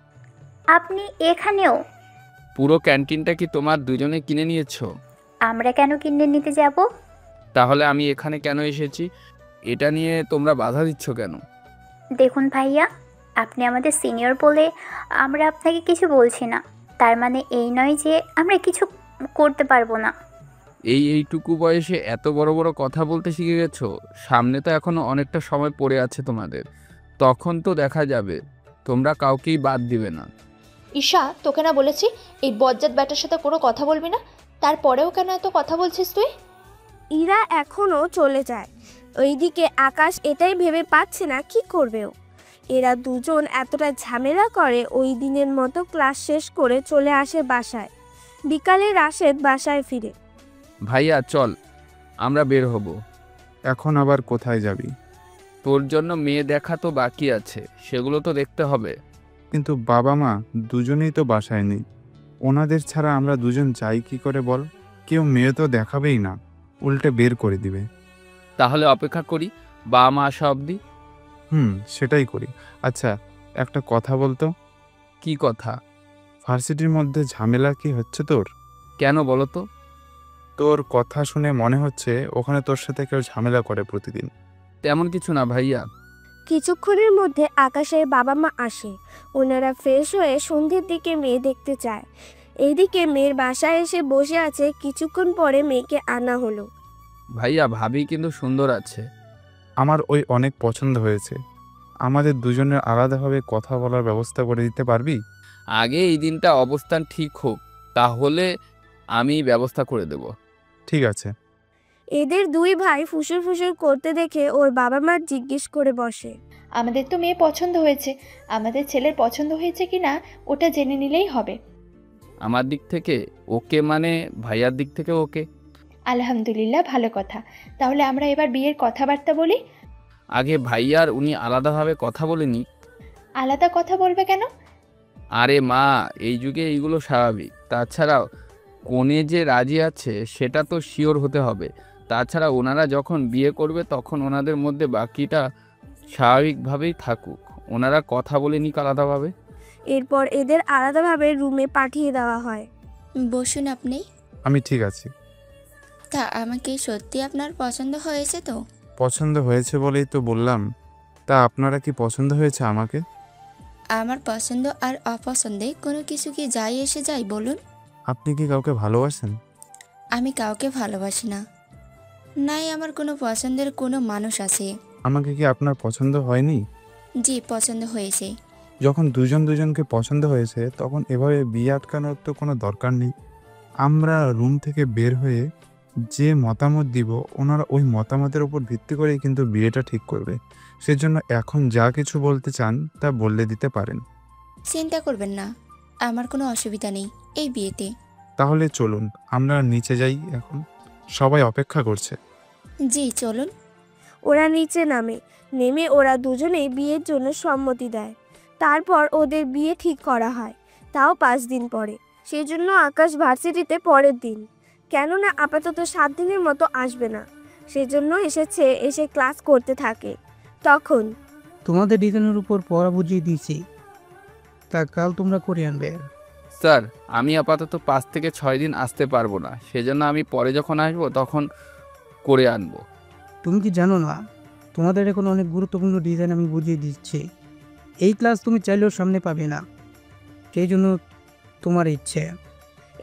[SPEAKER 8] আপনি এখানেও?
[SPEAKER 6] পুরো ক্যান্টিনটা কি তোমার দুজনে কিনে নিয়েছো?
[SPEAKER 8] আমরা কেন কিনে নিতে যাব?
[SPEAKER 6] তাহলে আমি এখানে কেন এসেছি এটা নিয়ে তোমরা বাধা দিচ্ছ কেন?
[SPEAKER 8] দেখুন ভাইয়া, আপনি আমাদের সিনিয়র বলে আমরা আপনাকে কিছু বলছি না। তার মানে এই নয় যে আমরা কিছু করতে পারবো না।
[SPEAKER 6] এইটুকু বয়সে এত বড় বড় কথা বলতে শিখে গেছো? সামনে তো এখনো অনেকটা সময় পড়ে আছে তোমাদের, তখন তো দেখা যাবে। তোমরা কাউকেই বাদ দিবে না।
[SPEAKER 2] ঈশা, তোকে না বলেছি এই বজ্জাত ব্যাটার সাথে কোনো কথা বলবি না? তারপরেও কেন এত কথা বলছিস তুই?
[SPEAKER 3] ইরা এখনও চলে যায়। ওইদিকে আকাশ এটাই ভেবে পাচ্ছে না কি করবেও। এরা দুজন এতটা ঝামেলা করে ওই দিনের মতো ক্লাস শেষ করে চলে আসে বাসায়। বিকালে রাশেদ বাসায় ফিরে।
[SPEAKER 6] ভাইয়া চল, আমরা বের হব।
[SPEAKER 7] এখন আবার কোথায় যাবি?
[SPEAKER 6] তোর জন্য মেয়ে দেখা তো বাকি আছে, সেগুলো তো দেখতে হবে।
[SPEAKER 7] কিন্তু বাবা মা দুজনেই তো বাসায় নেই। ওনাদের ছাড়া আমরা দুজন যাই কি করে বল? কেউ মেয়ে তো দেখাবেই না, উল্টে বের করে দিবে।
[SPEAKER 6] তাহলে অপেক্ষা করি বাবা মা আসা অবধি।
[SPEAKER 7] সেটাই করি। আচ্ছা, একটা কথা বলতো।
[SPEAKER 6] কি কথা?
[SPEAKER 7] ভার্সিটির মধ্যে ঝামেলা কি হচ্ছে তোর?
[SPEAKER 6] কেন বলো তো?
[SPEAKER 7] তোর কথা শুনে মনে হচ্ছে ওখানে তোর সাথে কেউ ঝামেলা করে প্রতিদিন।
[SPEAKER 6] তেমন কিছু না ভাইয়া।
[SPEAKER 3] কিছুক্ষণের মধ্যে আকাশের বাবা মা আসে। ওনারা ফ্রেশ হয়ে সন্ধ্যের দিকে মেয়ে দেখতে চায়। এইদিকে মেয়ের বাসায় এসে বসে আছে। কিছুক্ষণ পরে মেয়েকে আনা হলো।
[SPEAKER 6] ভাইয়া ভাবি কিন্তু সুন্দর আছে।
[SPEAKER 7] আমার ওই অনেক পছন্দ হয়েছে। আমাদের দুজনের আলাদাভাবে কথা বলার ব্যবস্থা করে দিতে পারবি?
[SPEAKER 6] আগে এই দিনটা অবস্থান ঠিক হোক, তাহলে আমি ব্যবস্থা করে দেব।
[SPEAKER 7] ঠিক আছে।
[SPEAKER 3] এদের দুই ভাই ফুসুর ফুসুর করতে দেখে ওর বাবা মা জিজ্ঞেস করে বসে।
[SPEAKER 2] আমাদের তো মেয়ে পছন্দ হয়েছে, আমাদের ছেলের পছন্দ হয়েছে কি না ওটা জেনে নিলেই হবে।
[SPEAKER 6] আমার দিক থেকে ওকে, মানে ভাইয়ার দিক থেকে ওকে।
[SPEAKER 2] আলহামদুলিল্লাহ, ভালো কথা। তাহলে আমরা এবার বিয়ের কথাবার্তা বলি।
[SPEAKER 6] আগে ভাইয়ার উনি আলাদাভাবে কথা বলেনি।
[SPEAKER 2] আলাদা কথা বলবে কেন?
[SPEAKER 6] আরে মা, এই যুগে এইগুলো স্বাভাবিক। তাছাড়াও কনে যে রাজি আছে সেটা তো শিওর হতে হবে। তাছাড়া ওনারা যখন বিয়ে করবে তখন ওনাদের মধ্যে বাকিটা স্বাভাবিকভাবেই থাকুক, ওনারা কথা বলে নিক আলাদাভাবে।
[SPEAKER 3] এরপর এদের আলাদাভাবে রুমে পাঠিয়ে দেওয়া হয়।
[SPEAKER 9] বসুন আপনি।
[SPEAKER 7] আমি ঠিক আছি।
[SPEAKER 9] তা আমাকে সত্যি আপনার পছন্দ হয়েছে তো?
[SPEAKER 7] পছন্দ হয়েছে বলেই তো বললাম। তা আপনারা কি পছন্দ হয়েছে আমাকে?
[SPEAKER 9] আমার পছন্দ আর অপছন্দে কোনো কিছু কি যাই এসে যায় বলুন?
[SPEAKER 7] আপনি কি কাউকে ভালোবাসেন?
[SPEAKER 9] আমি কাউকে ভালোবাসি না। নাই আমার কোনো পছন্দের কোনো মানুষ আছে।
[SPEAKER 7] আমাকে কি আপনার পছন্দ হয়নি?
[SPEAKER 9] জি, পছন্দ হয়েছে।
[SPEAKER 7] যখন দুজন দুজনকে পছন্দ হয়েছে তখন এভাবে বিয়ে আটকানোর তো কোনো দরকার নেই। আমরা রুম থেকে বের হয়ে যে মতামত দিব ওনারা ওই মতামতের উপর ভিত্তি করেই কিন্তু বিয়েটা ঠিক করবে। সেজন্য এখন যা কিছু বলতে চান তা বললে দিতে পারেন।
[SPEAKER 9] চিন্তা করবেন না, আমার কোনো অসুবিধা নেই এই বিয়েতে।
[SPEAKER 7] তাহলে চলুন আমরা নিচে যাই, এখন সবাই অপেক্ষা করছে।
[SPEAKER 9] জি চলুন।
[SPEAKER 3] ওরা নিচে নেমে ওরা দুজনেই বিয়ের জন্য সম্মতি দেয়। তারপর ওদের বিয়ে ঠিক করা হয়, তাও 5 দিন পরে। সেজন্য আকাশ ভার্সিটিতে পরের দিন, কেননা আপাতত 7 দিনের মতো আসবে না। সেজন্য এসে ক্লাস করতে থাকে। তখন
[SPEAKER 10] তোমাদের ডিজাইনের উপর পড়া বুঝিয়ে দিয়েছি, তা কাল তোমরা করে আনবে।
[SPEAKER 6] স্যার, আমি আপাতত 5 থেকে 6 দিন আসতে পারবো না, সেজন্য আমি পরে যখন আসবো তখন করে আনবো।
[SPEAKER 10] তুমি কি জানো না, তোমাদের এখন অনেক গুরুত্বপূর্ণ ডিজাইন আমি বুঝিয়ে দিচ্ছি। এই ক্লাস তুমি চাইলেও সামনে পাবে না, সেই জন্য তোমার ইচ্ছে।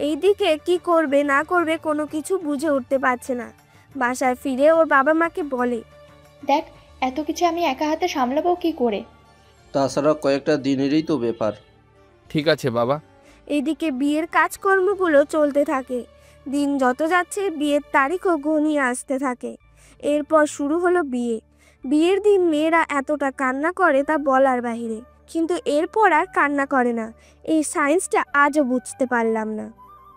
[SPEAKER 3] এইদিকে কি করবে না করবে কোনো কিছু বুঝে উঠতে পারছে না। বাসায় ফিরে ওর বাবা মাকে বলে,
[SPEAKER 2] দেখ, এত কিছু আমি একা হাতে সামলাবো কি করে?
[SPEAKER 11] তাছাড়া কয়েকটা দিনেরই তো ব্যাপার।
[SPEAKER 6] ঠিক আছে বাবা।
[SPEAKER 3] এইদিকে বিয়ের কাজকর্মগুলো চলতে থাকে। দিন যত যাচ্ছে বিয়ের তারিখও ঘনিয়ে আসতে থাকে। এরপর শুরু হলো বিয়ে। বিয়ের দিন মেয়েরা এতটা কান্না করে তা বলার বাহিরে, কিন্তু এরপর আর কান্না করে না। এই সায়েন্সটা আজও বুঝতে পারলাম না।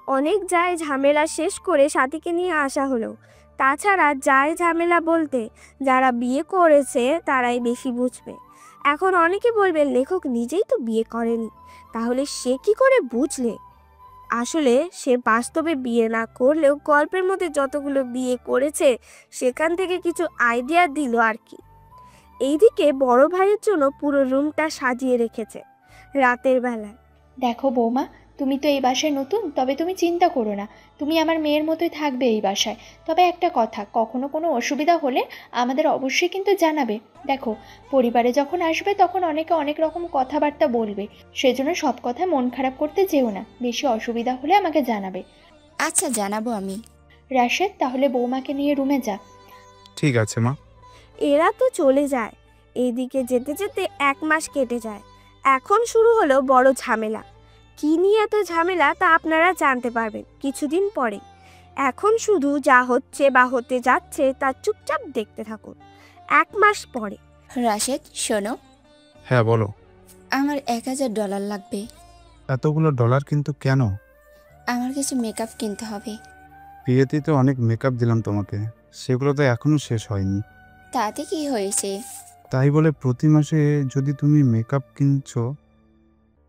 [SPEAKER 3] অনেক যায় ঝামেলা শেষ করে সাথীকে নিয়ে আসা হলো। তাছাড়া যায় ঝামেলা বলতে যারা বিয়ে করেছে তারাই বেশি বুঝবে। এখন অনেকে বলবে লেখক নিজেই তো বিয়ে করেনি, তাহলে সে কি করে বুঝলে? আসলে সে বাস্তবে বিয়ে না করলেও গল্পের মধ্যে যতগুলো বিয়ে করেছে সেখান থেকে কিছু আইডিয়া দিল আর কি। এইদিকে বড় ভাইয়ের জন্য পুরো রুমটা সাজিয়ে রেখেছে রাতের বেলায়।
[SPEAKER 2] দেখো বৌমা, তুমি তো এই বাসায় নতুন, তবে তুমি চিন্তা করো না, তুমি আমার মেয়ের মতোই থাকবে এই বাসায়। তবে একটা কথা, কখনো কোনো অসুবিধা হলে আমাদের অবশ্যই কিন্তু জানাবে। দেখো, পরিবারে যখন আসবে তখন অনেকে অনেক রকম কথাবার্তা বলবে, সেজন্য সব কথা মন খারাপ করতে যেও না। বেশি অসুবিধা হলে আমাকে জানাবে।
[SPEAKER 9] আচ্ছা, জানাবো আমি।
[SPEAKER 2] রাশেদ, তাহলে বৌমাকে নিয়ে রুমে যা।
[SPEAKER 7] ঠিক আছে মা।
[SPEAKER 3] এরা তো চলে যায়। এইদিকে যেতে যেতে 1 মাস কেটে যায়। এখন শুরু হলো বড় ঝামেলা। কি নিয়ে এত ঝামেলা তা আপনারা জানতে পারবেন কিছুদিন পরে। এখন শুধু যা হচ্ছে বা হতে যাচ্ছে তা চুপচাপ দেখতে থাকুন। 1 মাস পরে।
[SPEAKER 9] রাশেদ শোনো।
[SPEAKER 7] হ্যাঁ বলো।
[SPEAKER 9] আমার $1000 লাগবে।
[SPEAKER 7] এতগুলো ডলার কিন্তু কেন?
[SPEAKER 9] আমার কিছু মেকআপ কিনতে হবে।
[SPEAKER 7] বিয়েতে তো অনেক মেকআপ দিলাম তোমাকে, সেগুলো তো এখনো শেষ হয়নি।
[SPEAKER 9] তাতে কি হয়েছে?
[SPEAKER 7] তাই বলে প্রতি মাসে যদি তুমি মেকআপ কিনছো,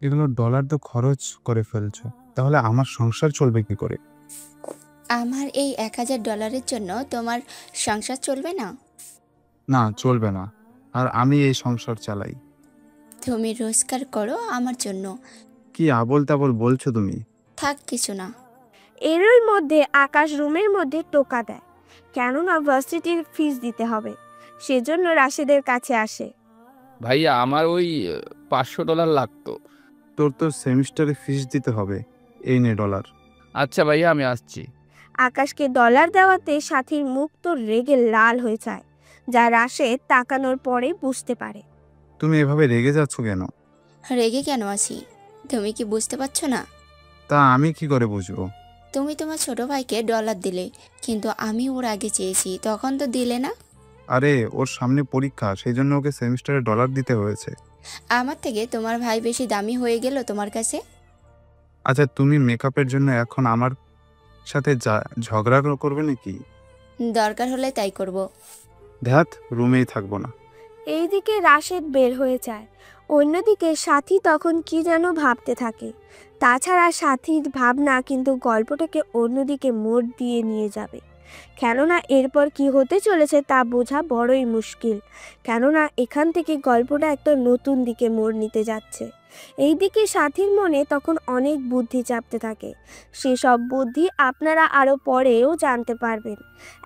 [SPEAKER 7] এগুলো ডলার তো খরচ করে ফেলছো, তাহলে আমার সংসার চলবে কি করে?
[SPEAKER 9] আমার এই $1000 জন্য তোমার সংসার চলবে না?
[SPEAKER 7] না, চলবে না। আর আমি এই সংসার চালাই।
[SPEAKER 9] তুমি রোজগার করো আমার জন্য।
[SPEAKER 7] কি আবোল তাবোল বলছো তুমি?
[SPEAKER 9] থাক, কিছু না।
[SPEAKER 3] এরই মধ্যে আকাশ রুমের মধ্যে টোকা দেয়, কেননা ভার্সিটির ফিস দিতে হবে। সেজন্য রাশেদের কাছে আসে।
[SPEAKER 6] ভাইয়া, আমার ওই $500 লাগতো।
[SPEAKER 7] তোর তো সেমিস্টারে ফিস দিতে হবে, এই নে ডলার।
[SPEAKER 6] আচ্ছা ভাইয়া, আমি আসছি।
[SPEAKER 3] আকাশকে ডলার দেওয়াতে সাথীর মুখ তো রেগে লাল হয়ে যায়, যা রাশেদ তাকানোর পরে বুঝতে পারে।
[SPEAKER 7] তুমি এভাবে রেগে যাচ্ছ কেন?
[SPEAKER 9] রেগে কেন আছি? তুমি কি বুঝতে পারছো না?
[SPEAKER 7] তা আমি কি করে বুঝবো?
[SPEAKER 9] তুমি তোমার ছোট ভাইকে ডলার দিলে, কিন্তু আমি ওর আগে চেয়েছি, তখন তো দিলে না।
[SPEAKER 7] আরে ওর সামনে পরীক্ষা, সেই জন্য ওকে সেমিস্টারে ডলার দিতে হয়েছে।
[SPEAKER 9] আমার থেকে তোমার ভাই বেশি দামি হয়ে গেল তোমার কাছে?
[SPEAKER 7] আচ্ছা, তুমি মেকআপের জন্য এখন আমার সাথে ঝগড়া করবে নাকি?
[SPEAKER 9] দরকার হলে তাই করব।
[SPEAKER 7] ধ্যাত, রুমেই থাকবো না।
[SPEAKER 3] এইদিকে রাশেদ বের হয়ে যায়, অন্যদিকে সাথী তখন কি যেন ভাবতে থাকে। তাছাড়া সাথীর ভাবনা কিন্তু গল্পটাকে অন্যদিকে মোড় দিয়ে নিয়ে যাবে, কেননা এরপর কি হতে চলেছে তা বোঝা বড়ই মুশকিল, কেননা এখান থেকে গল্পটা একটা নতুন দিকে মোড় নিতে যাচ্ছে। এইদিকে সাথীর মনে তখন অনেক বুদ্ধি চাপতে থাকে, সেসব বুদ্ধি আপনারা আরও পরেও জানতে পারবেন।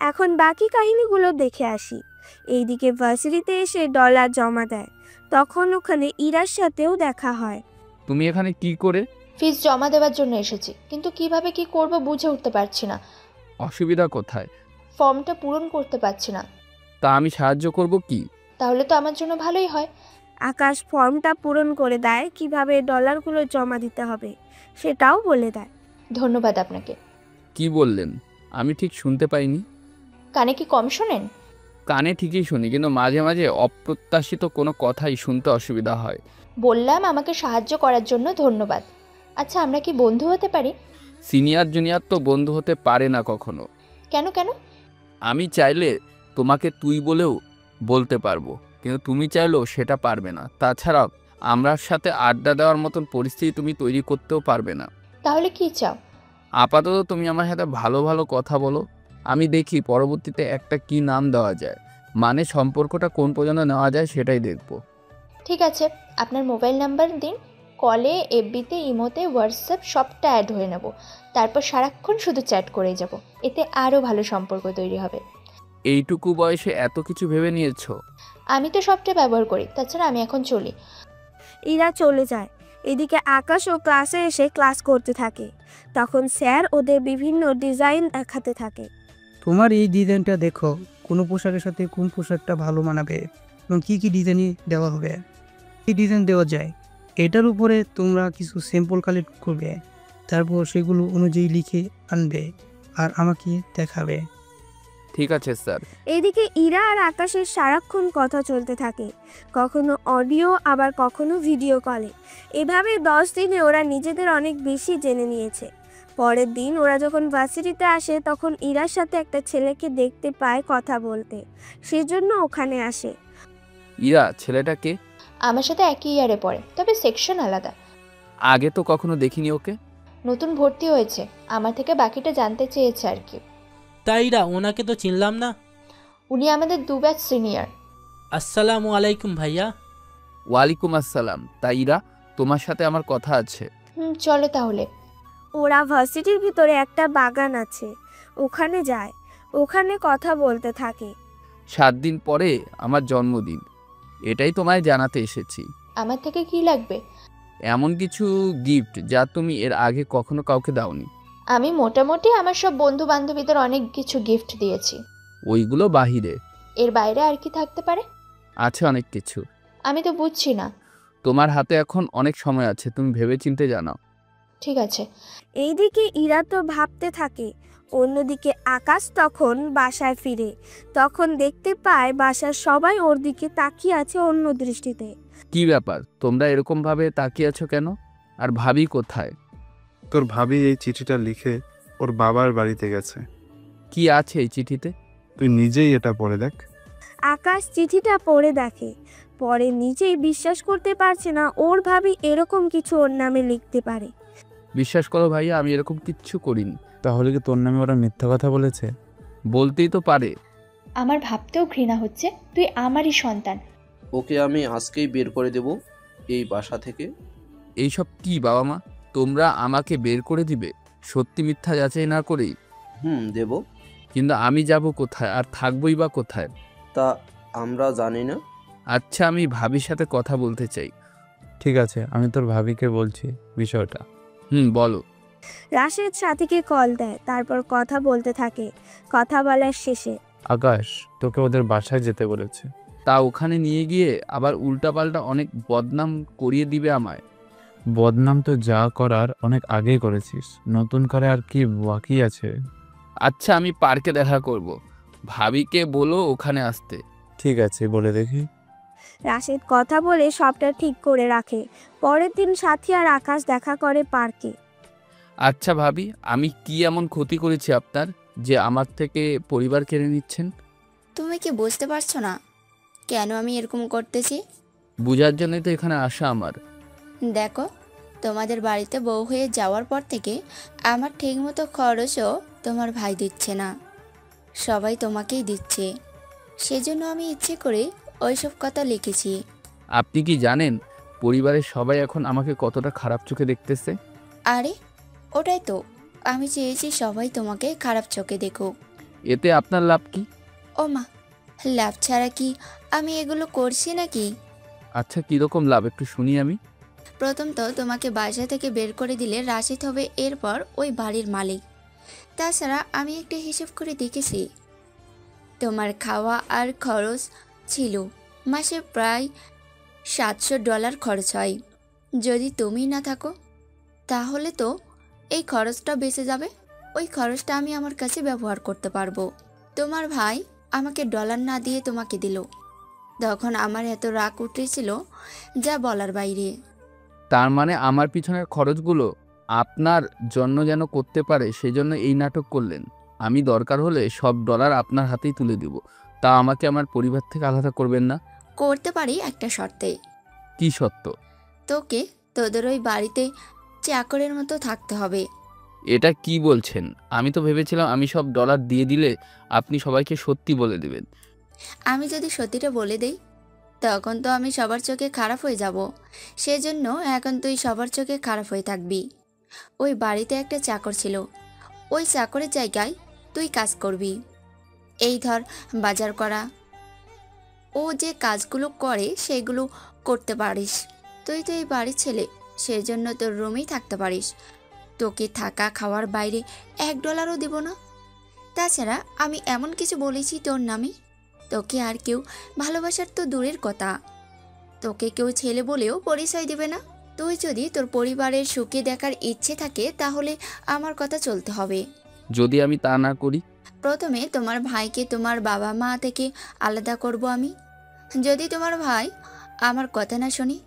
[SPEAKER 3] এখন বাকি কাহিনীগুলো দেখে আসি। এইদিকে ভার্সিটিতে এসে ডলার জমা দেয়, তখন ওখানে ইরার সাথেও দেখা হয়।
[SPEAKER 6] তুমি এখানে কি করে?
[SPEAKER 2] ফিস জমা দেওয়ার জন্য এসেছি, কিন্তু কিভাবে কি করব বুঝে উঠতে পারছি না।
[SPEAKER 6] অসুবিধা কোথায়?
[SPEAKER 2] ফর্মটা পূরণ করতে পারছি না।
[SPEAKER 6] তা আমি সাহায্য করব কি?
[SPEAKER 2] তাহলে তো আমার জন্য ভালোই হয়।
[SPEAKER 3] আকাশ ফর্মটা পূরণ করে দেয়, কিভাবে ডলারগুলো জমা দিতে হবে সেটাও বলে দেয়।
[SPEAKER 2] ধন্যবাদ আপনাকে।
[SPEAKER 6] কি বললেন? আমি ঠিক শুনতে পাইনি।
[SPEAKER 2] কানে কি কম শোনেন?
[SPEAKER 6] কানে ঠিকই শুনি, কিন্তু মাঝে মাঝে অপ্রত্যাশিত কোনো কথাই শুনতে অসুবিধা হয়।
[SPEAKER 2] বললাম আমাকে সাহায্য করার জন্য ধন্যবাদ। আচ্ছা, আমরা কি বন্ধু হতে পারি?
[SPEAKER 6] সিনিয়র জুনিয়র তো বন্ধু হতে পারে না কখনো।
[SPEAKER 2] কেন কেন?
[SPEAKER 6] আমি চাইলে তোমাকে তুই বলেও বলতে পারবো, কিন্তু তুমি চাইলেও সেটা পারবে না। তাছাড়াও আমার সাথে আড্ডা দেওয়ার মতন পরিস্থিতি তুমি তৈরি করতেও পারবে না।
[SPEAKER 2] তাহলে কি চাও?
[SPEAKER 6] আপাতত তুমি আমার সাথে ভালো ভালো কথা বলো, আমি দেখি পরবর্তীতে একটা কি নাম দেওয়া যায়, মানে সম্পর্কটা কোন পর্যন্ত নেওয়া যায় সেটাই দেখবো।
[SPEAKER 2] ঠিক আছে, আপনার মোবাইল নাম্বার দিন। কলে, এফবিতে, ইমোতে, হোয়াটসঅ্যাপ সবটা অ্যাড হয়ে নেব। তারপর সারাক্ষণ শুধু চ্যাট করেই যাব, এতে আরও ভালো সম্পর্ক তৈরি হবে।
[SPEAKER 6] এইটুকু বয়সে এত কিছু ভেবে নিয়েছো?
[SPEAKER 2] আমি তো সবটা ব্যবহার করি, তাছাড়া আমি এখন চলি।
[SPEAKER 3] ইরা চলে যায়। এদিকে আকাশও ক্লাসে এসে ক্লাস করতে থাকে, তখন স্যার ওদের বিভিন্ন ডিজাইন দেখাতে থাকে।
[SPEAKER 10] তোমার এই ডিজাইনটা দেখো, কোনো পোশাকের সাথে কোন পোশাকটা ভালো মানাবে এবং কী কী ডিজাইনই দেওয়া হবে, কী ডিজাইন দেওয়া যায়, এটার উপরে তোমরা কিছু স্যাম্পল কালেক্ট করবে, তারপর সেগুলো অনুযায়ী লিখে আনবে আর আমাকে দেখাবে।
[SPEAKER 6] ঠিক আছে স্যার।
[SPEAKER 3] এদিকে ইরা আর আকাশের সারাক্ষণ কথা চলতে থাকে, কখনো অডিও আবার কখনো ভিডিও কলে। এভাবে 10 দিনে ওরা নিজেদের অনেক বেশি জেনে নিয়েছে। পরের দিন ওরা যখন ভার্সিটিতে আসে, তখন ইরার সাথে একটা ছেলেকে দেখতে পায় কথা বলতে, সেজন্য ওখানে আসে।
[SPEAKER 6] ইরা, ছেলেটাকে?
[SPEAKER 2] আমার সাথে একই ইয়ারে পড়ে, তবে সেকশন আলাদা।
[SPEAKER 6] আগে তো কখনো দেখিনি ওকে।
[SPEAKER 2] নতুন ভর্তি হয়েছে, আমার থেকে বাকিটা জানতে চেয়েছে আর কি।
[SPEAKER 4] তাইরা, ওনাকে তো চিনলাম না।
[SPEAKER 2] উনি আমাদের 2 ব্যাচ সিনিয়র।
[SPEAKER 4] আসসালামু আলাইকুম ভাইয়া।
[SPEAKER 6] ওয়ালাইকুম আসসালাম। তাই ইরা, তোমার সাথে আমার কথা আছে।
[SPEAKER 2] চলো তাহলে।
[SPEAKER 3] ওরা ভার্সিটির ভিতরে একটা বাগান আছে, ওখানে যায়, ওখানে কথা বলতে থাকে।
[SPEAKER 6] 7 দিন পরে আমার জন্মদিন, এটাই তোমায় জানাতে এসেছি।
[SPEAKER 2] আমার থেকে কি লাগবে?
[SPEAKER 6] এমন কিছু গিফট যা তুমি এর আগে কখনো কাউকে দাওনি।
[SPEAKER 2] আমি মোটামুটি আমার সব বন্ধু বান্ধবীদের অনেক কিছু গিফট দিয়েছি।
[SPEAKER 6] ওইগুলো বাহিরে।
[SPEAKER 2] এর বাইরে আর কি থাকতে পারে?
[SPEAKER 6] আছে অনেক কিছু।
[SPEAKER 2] আমি তো বুঝছি না।
[SPEAKER 6] তোমার হাতে এখন অনেক সময় আছে, তুমি ভেবেচিন্তে জানাও।
[SPEAKER 2] ঠিক আছে।
[SPEAKER 3] এইদিকে ইরা তো ভাবতে থাকে, অন্যদিকে আকাশ তখন বাসায় ফিরে, তখন দেখতে পায় বাসার সবাই ওর দিকে তাকিয়ে আছে অন্য দৃষ্টিতে।
[SPEAKER 6] কি ব্যাপার, তোমরা এরকম ভাবে তাকিয়ে আছো কেন? আর ভাবি কোথায়?
[SPEAKER 7] তোর ভাবি এই চিঠিটা লিখে ওর বাবার বাড়িতে গেছে।
[SPEAKER 6] কি আছে এই চিঠিতে?
[SPEAKER 7] তুই নিজেই এটা পড়ে দেখ।
[SPEAKER 3] আকাশ চিঠিটা পড়ে দেখে, পরে নিজেই বিশ্বাস করতে পারছে না ওর ভাবি এরকম কিছু ওর নামে লিখতে পারে।
[SPEAKER 6] বিশ্বাস করো ভাইয়া, আমি এরকম কিচ্ছু করিনি।
[SPEAKER 7] তাহলে কি তোর নামে ওরা মিথ্যা কথা বলেছে?
[SPEAKER 6] বলতেই তো পারে।
[SPEAKER 2] আমার ভাবতেও ঘৃণা হচ্ছে, তুই আমারই সন্তান।
[SPEAKER 11] ওকে আমি আজকেই বের করে দেব এই বাসা থেকে।
[SPEAKER 6] এইসব কি বাবা মা, তোমরা আমাকে বের করে দিবে সত্যি মিথ্যা যাচাই না করেই?
[SPEAKER 11] দেব।
[SPEAKER 6] কিন্তু আমি যাব কোথায় আর থাকবই বা কোথায়?
[SPEAKER 11] তা আমরা জানি না।
[SPEAKER 6] আচ্ছা, আমি ভাবির সাথে কথা বলতে চাই।
[SPEAKER 7] ঠিক আছে, আমি তোর ভাবিকে বলছি বিষয়টা।
[SPEAKER 6] বলো।
[SPEAKER 3] রাশেদ সাথীকে কল দেয়, তারপর কথা বলতে থাকে। কথা বলার শেষে
[SPEAKER 7] আকাশ তোকে ওদের বাসায় যেতে বলেছে।
[SPEAKER 6] তা ওখানে নিয়ে গিয়ে আবার উল্টাপাল্টা অনেক বদনাম করিয়ে দিবে আমায়।
[SPEAKER 7] বদনাম তো যা করার অনেক আগেই করেছিস, নতুন করে আর কি বাকি আছে?
[SPEAKER 6] আচ্ছা আমি পার্কে দেখা করব, ভাবিকে বলো ওখানে আসতে।
[SPEAKER 7] ঠিক আছে, বলে দেখি।
[SPEAKER 3] রাশেদ কথা বলে সবটা ঠিক করে রাখে। পরের দিন সাথী আর আকাশ দেখা করে পার্কে।
[SPEAKER 6] আচ্ছা ভাবি, আমি কি এমন ক্ষতি করেছি আপনার যে আমার থেকে পরিবার কেড়ে নিচ্ছেন?
[SPEAKER 9] তুমি কি বুঝতে পারছো না কেন আমি এরকম করতেছি?
[SPEAKER 6] বুঝার জন্যই তো এখানে আসা আমার।
[SPEAKER 9] দেখো, তোমাদের বাড়িতে বউ হয়ে যাওয়ার পর থেকে আমার ঠিকমতো খরচও তোমার ভাই দিচ্ছে না, সবাই তোমাকেই দিচ্ছে। সেজন্য আমি ইচ্ছে করে ওইসব কথা লিখেছি।
[SPEAKER 6] আপনি কি জানেন পরিবারের সবাই এখন আমাকে কতটা খারাপ চোখে দেখতেছে?
[SPEAKER 9] আরে ওটাই তো, আমি চেয়েছি সবাই তোমাকে খারাপ চোখে দেখুক।
[SPEAKER 6] এতে আপনার লাভ কি?
[SPEAKER 9] ও মা, লাভ ছাড়া কি আমি এগুলো করছি নাকি?
[SPEAKER 6] আচ্ছা কীরকম লাভ একটু শুনি আমি।
[SPEAKER 9] প্রথম তো তোমাকে বাসা থেকে বের করে দিলে রাশিদ হবে এরপর ওই বাড়ির মালিক। তাছাড়া আমি একটা হিসেব করে দেখেছি, তোমার খাওয়া আর খরচ ছিল মাসে প্রায় $700 খরচ হয়। যদি তুমি না থাকো তাহলে তো এই খরচটা বেঁচে যাবে। ওই খরচটা আমি আমার কাছে ব্যবহার করতে পারবো। তোমার ভাই আমাকে ডলার না দিয়ে তোমাকে দিল, তখন আমার এত রাগ উঠেছিল যা বলার বাইরে।
[SPEAKER 6] তার মানে আমার পিছনের খরচগুলো আপনার জন্য যেন করতে পারে সেজন্য এই নাটক করলেন। আমি দরকার হলে সব ডলার আপনার হাতেই তুলে দিব, তা আমাকে আমার পরিবার থেকে আলাদা করবেন না।
[SPEAKER 9] করতে পারি একটা শর্তে।
[SPEAKER 6] কি সত্য?
[SPEAKER 9] তোকে তোদের ওই বাড়িতে চাকরের মতো থাকতে হবে।
[SPEAKER 6] এটা কি বলছেন? আমি তো ভেবেছিলাম আমি সব ডলার দিয়ে দিলে আপনি সবাইকে সত্যি বলে দেবেন।
[SPEAKER 9] আমি যদি সত্যিটা বলে দেই তখন তো আমি সবার চোখে খারাপ হয়ে যাব। সেজন্য এখন তুই সবার চোখে খারাপ হয়ে থাকবি। ওই বাড়িতে একটা চাকর ছিল, ওই চাকরের জায়গায় তুই কাজ করবি। এই ধর বাজার করা, ও যে কাজগুলো করে সেগুলো করতে পারিস। তুই তো এই বাড়ির ছেলে, সেজন্য তোর রুমেই থাকতে পারিস। তোকে থাকা খাওয়ার বাইরে $1 দেব না। তাছাড়া আমি এমন কিছু বলেছি তোর নামে, তোকে আর কেউ ভালোবাসার তো দূরের কথা, তোকে কেউ ছেলে বলেও পরিচয় দেবে না। তুই যদি তোর পরিবারের সুখে দেখার ইচ্ছে থাকে তাহলে আমার কথা চলতে হবে।
[SPEAKER 6] যদি আমি তা না করি?
[SPEAKER 9] প্রথমে তোমার ভাইকে তোমার বাবা মা থেকে আলাদা করব আমি। যদি তোমার ভাই আমার কথা না শুনি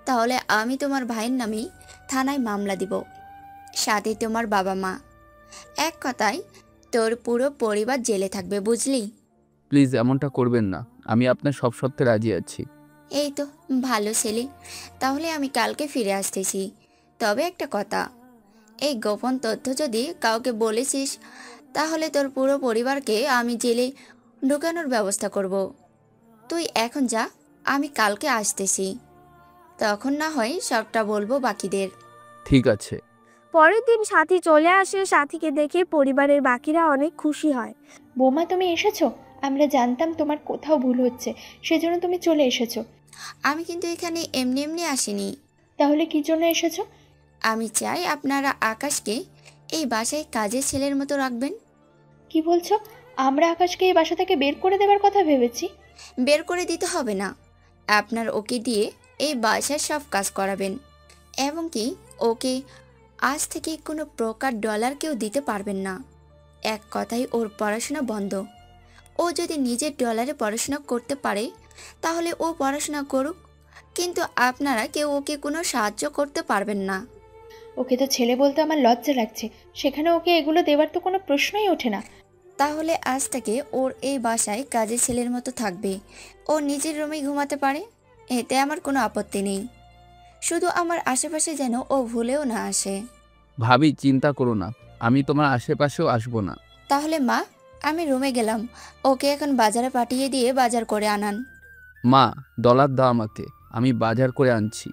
[SPEAKER 9] তাহলে আমি তোমার ভাইয়ের নামেই থানায় মামলা দিব, সাথে তোমার বাবা মা। এক কথায় তোর পুরো পরিবার জেলে থাকবে, বুঝলি?
[SPEAKER 6] প্লিজ এমনটা করবেন না, আমি আপনার সব শর্তে রাজি আছি।
[SPEAKER 9] এই তো ভালো ছেলে, তাহলে আমি কালকে ফিরে আসতেছি। তবে একটা কথা, এই গোপন তথ্য যদি কাউকে বলেছিস তাহলে তোর পুরো পরিবারকে আমি জেলে ঢোকানোর ব্যবস্থা করব। তুই এখন যা, আমি কালকে আসতেছি, তখন না হয় সবটা বলবো বাকিদের।
[SPEAKER 6] ঠিক আছে।
[SPEAKER 3] পরের দিন সাথী চলে আসে। সাথীকে দেখে পরিবারের বাকিরা অনেক খুশি হয়।
[SPEAKER 2] বৌমা তুমি এসেছো, আমরা জানতাম তোমার কোথাও ভুল হচ্ছে, সেজন্য তুমি চলে এসেছো।
[SPEAKER 9] আমি কিন্তু এখানে এমনি এমনি আসিনি।
[SPEAKER 2] তাহলে কি জন্য এসেছো?
[SPEAKER 9] আমি চাই আপনারা আকাশকে এই বাসায় কাজের ছেলের মতো রাখবেন।
[SPEAKER 2] কি বলছো? আমরা আকাশকে এই বাসা থেকে বের করে দেবার কথা ভেবেছি।
[SPEAKER 9] বের করে দিতে হবে না, আপনার ওকে দিয়ে এই বাসার সব কাজ করাবেন, এবং কি ওকে আজ থেকে কোনো প্রকার ডলার কেউ দিতে পারবেন না। এক কথায় ওর পড়াশোনা বন্ধ। ও যদি নিজের ডলারে পড়াশোনা করতে পারে তাহলে ও পড়াশোনা করুক, কিন্তু আপনারা কেউ ওকে কোনো সাহায্য করতে পারবেন না।
[SPEAKER 2] ওকে তো ছেলে বলতে আমার লজ্জা লাগছে, সেখানে ওকে এগুলো দেওয়ার তো কোনো প্রশ্নই ওঠে না।
[SPEAKER 9] তাহলে আজ থেকে ওর এই বাসায় কাজের ছেলের মতো থাকবে। ও নিজের রুমেই ঘুমাতে পারে, এতে আমার কোনো আপত্তি নেই। শুধু আমার আশেপাশে যেন ও ভুলেও না আসে।
[SPEAKER 6] ভাবি চিন্তা করো না, আমি তোমার আশেপাশেও আসবো না।
[SPEAKER 9] তাহলে মা, আমি রুমে গেলাম, ওকে এখন বাজারে পাঠিয়ে দিয়ে বাজার করে আনান।
[SPEAKER 6] মা ডলার দাও আমাকে, আমি বাজার করে আনছি।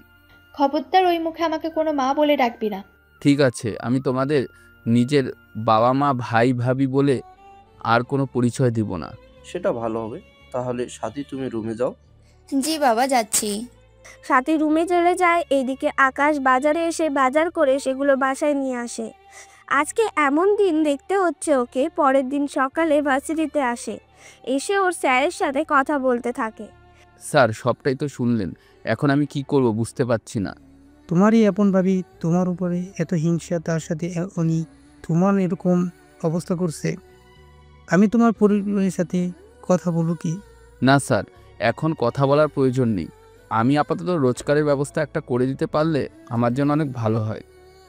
[SPEAKER 2] খবরদার ওই মুখে আমাকে কোনো মা বলে ডাকবি না।
[SPEAKER 6] ঠিক আছে, আমি তোমাদের নিজের বাবা মা ভাই ভাবি বলে আর কোনো পরিচয় দিব না।
[SPEAKER 11] সেটা ভালো হবে। তাহলে সাথী তুমি রুমে যাও।
[SPEAKER 9] জি বাবা, যাচ্ছি।
[SPEAKER 3] সাথী রুমে চলে যায়। এইদিকে আকাশ বাজারে এসে বাজার করে সেগুলো বাসায় নিয়ে আসে। আজকে এমন দিন দেখতে হচ্ছে ওকে। পরের দিন সকালে ভার্সিটিতে আসে, এসে ওর স্যারের সাথে কথা বলতে থাকে।
[SPEAKER 6] স্যার সবটাই তো শুনলেন, এখন আমি কি করব বুঝতে পারছি না।
[SPEAKER 10] তোমারই আপন ভাবি তোমার উপরে এত হিংসা, তার সাথে উনি তোমার এরকম অবস্থা করছে। আমি তোমার পরিবারের সাথে কথা বলবো কি?
[SPEAKER 6] না স্যার, এখন কথা বলার প্রয়োজন নেই। আমি আপাতত রোজগারের ব্যবস্থা একটা করে দিতে পারলে আমার জন্য অনেক ভালো হয়।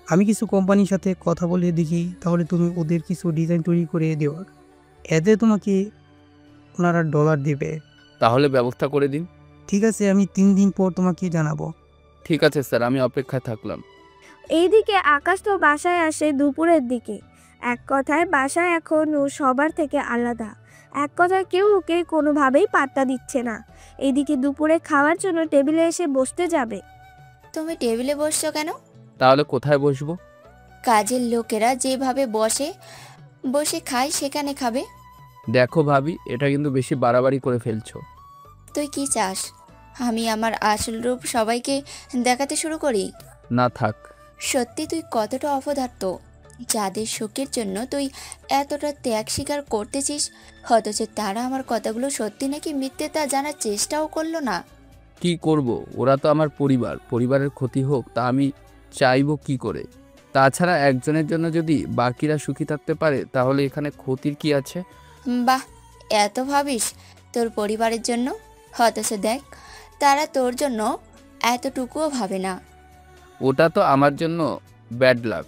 [SPEAKER 10] আমি কিছু কোম্পানির সাথে কথা বলে দেখি, তাহলে তুমি ওদের কিছু ডিজাইন তৈরি করে দিও, এতে তোমাকে ওনারা ডলার দেবে।
[SPEAKER 6] তাহলে ব্যবস্থা করে দিন।
[SPEAKER 10] ঠিক আছে, আমি 3 দিন পর তোমাকে জানাবো।
[SPEAKER 6] ঠিক আছে স্যার, আমি অপেক্ষায় থাকলাম।
[SPEAKER 3] এইদিকে আকাশ তো বাসায় আসে দুপুরের দিকে। এক কথায় বাসায় এখন ও সবার থেকে আলাদা। এক কথায় কেউ ওকে কোনোভাবেই পাত্তা দিচ্ছে না। এইদিকে দুপুরে খাওয়ার জন্য টেবিলে এসে বসতে যাবে।
[SPEAKER 9] তুমি টেবিলে বসছো কেন?
[SPEAKER 6] তাহলে কোথায় বসবো?
[SPEAKER 9] কাজের লোকেরা যেভাবে বসে খায় সেখানে খাবে।
[SPEAKER 6] দেখো ভাবি, এটা কিন্তু বেশি বাড়াবাড়ি করে ফেলছো।
[SPEAKER 9] তুই কি চাস আমি আমার আসল রূপ সবাইকে দেখাতে শুরু করি?
[SPEAKER 6] না থাক।
[SPEAKER 9] সত্যি তুই কতটা অপদার্থ, যাদের সুখের জন্য তুই এতটা ত্যাগ স্বীকার করতেছিস, অথচ তারা আমার কথাগুলো সত্যি নাকি মিথ্যে তা জানার চেষ্টাও করলো না।
[SPEAKER 6] কি করব, ওরা তো আমার পরিবার, পরিবারের ক্ষতি হোক তা আমি চাইবো কি করে? তাছাড়া একজনের জন্য যদি বাকিরা সুখী থাকতে পারে তাহলে এখানে ক্ষতির কি আছে?
[SPEAKER 9] বাহ, এত ভাবিস তোর পরিবারের জন্য, অথচ দেখ তারা তোর জন্য এতটুকুও ভাবে না।
[SPEAKER 6] ওটা তো আমার জন্য ব্যাড লাক।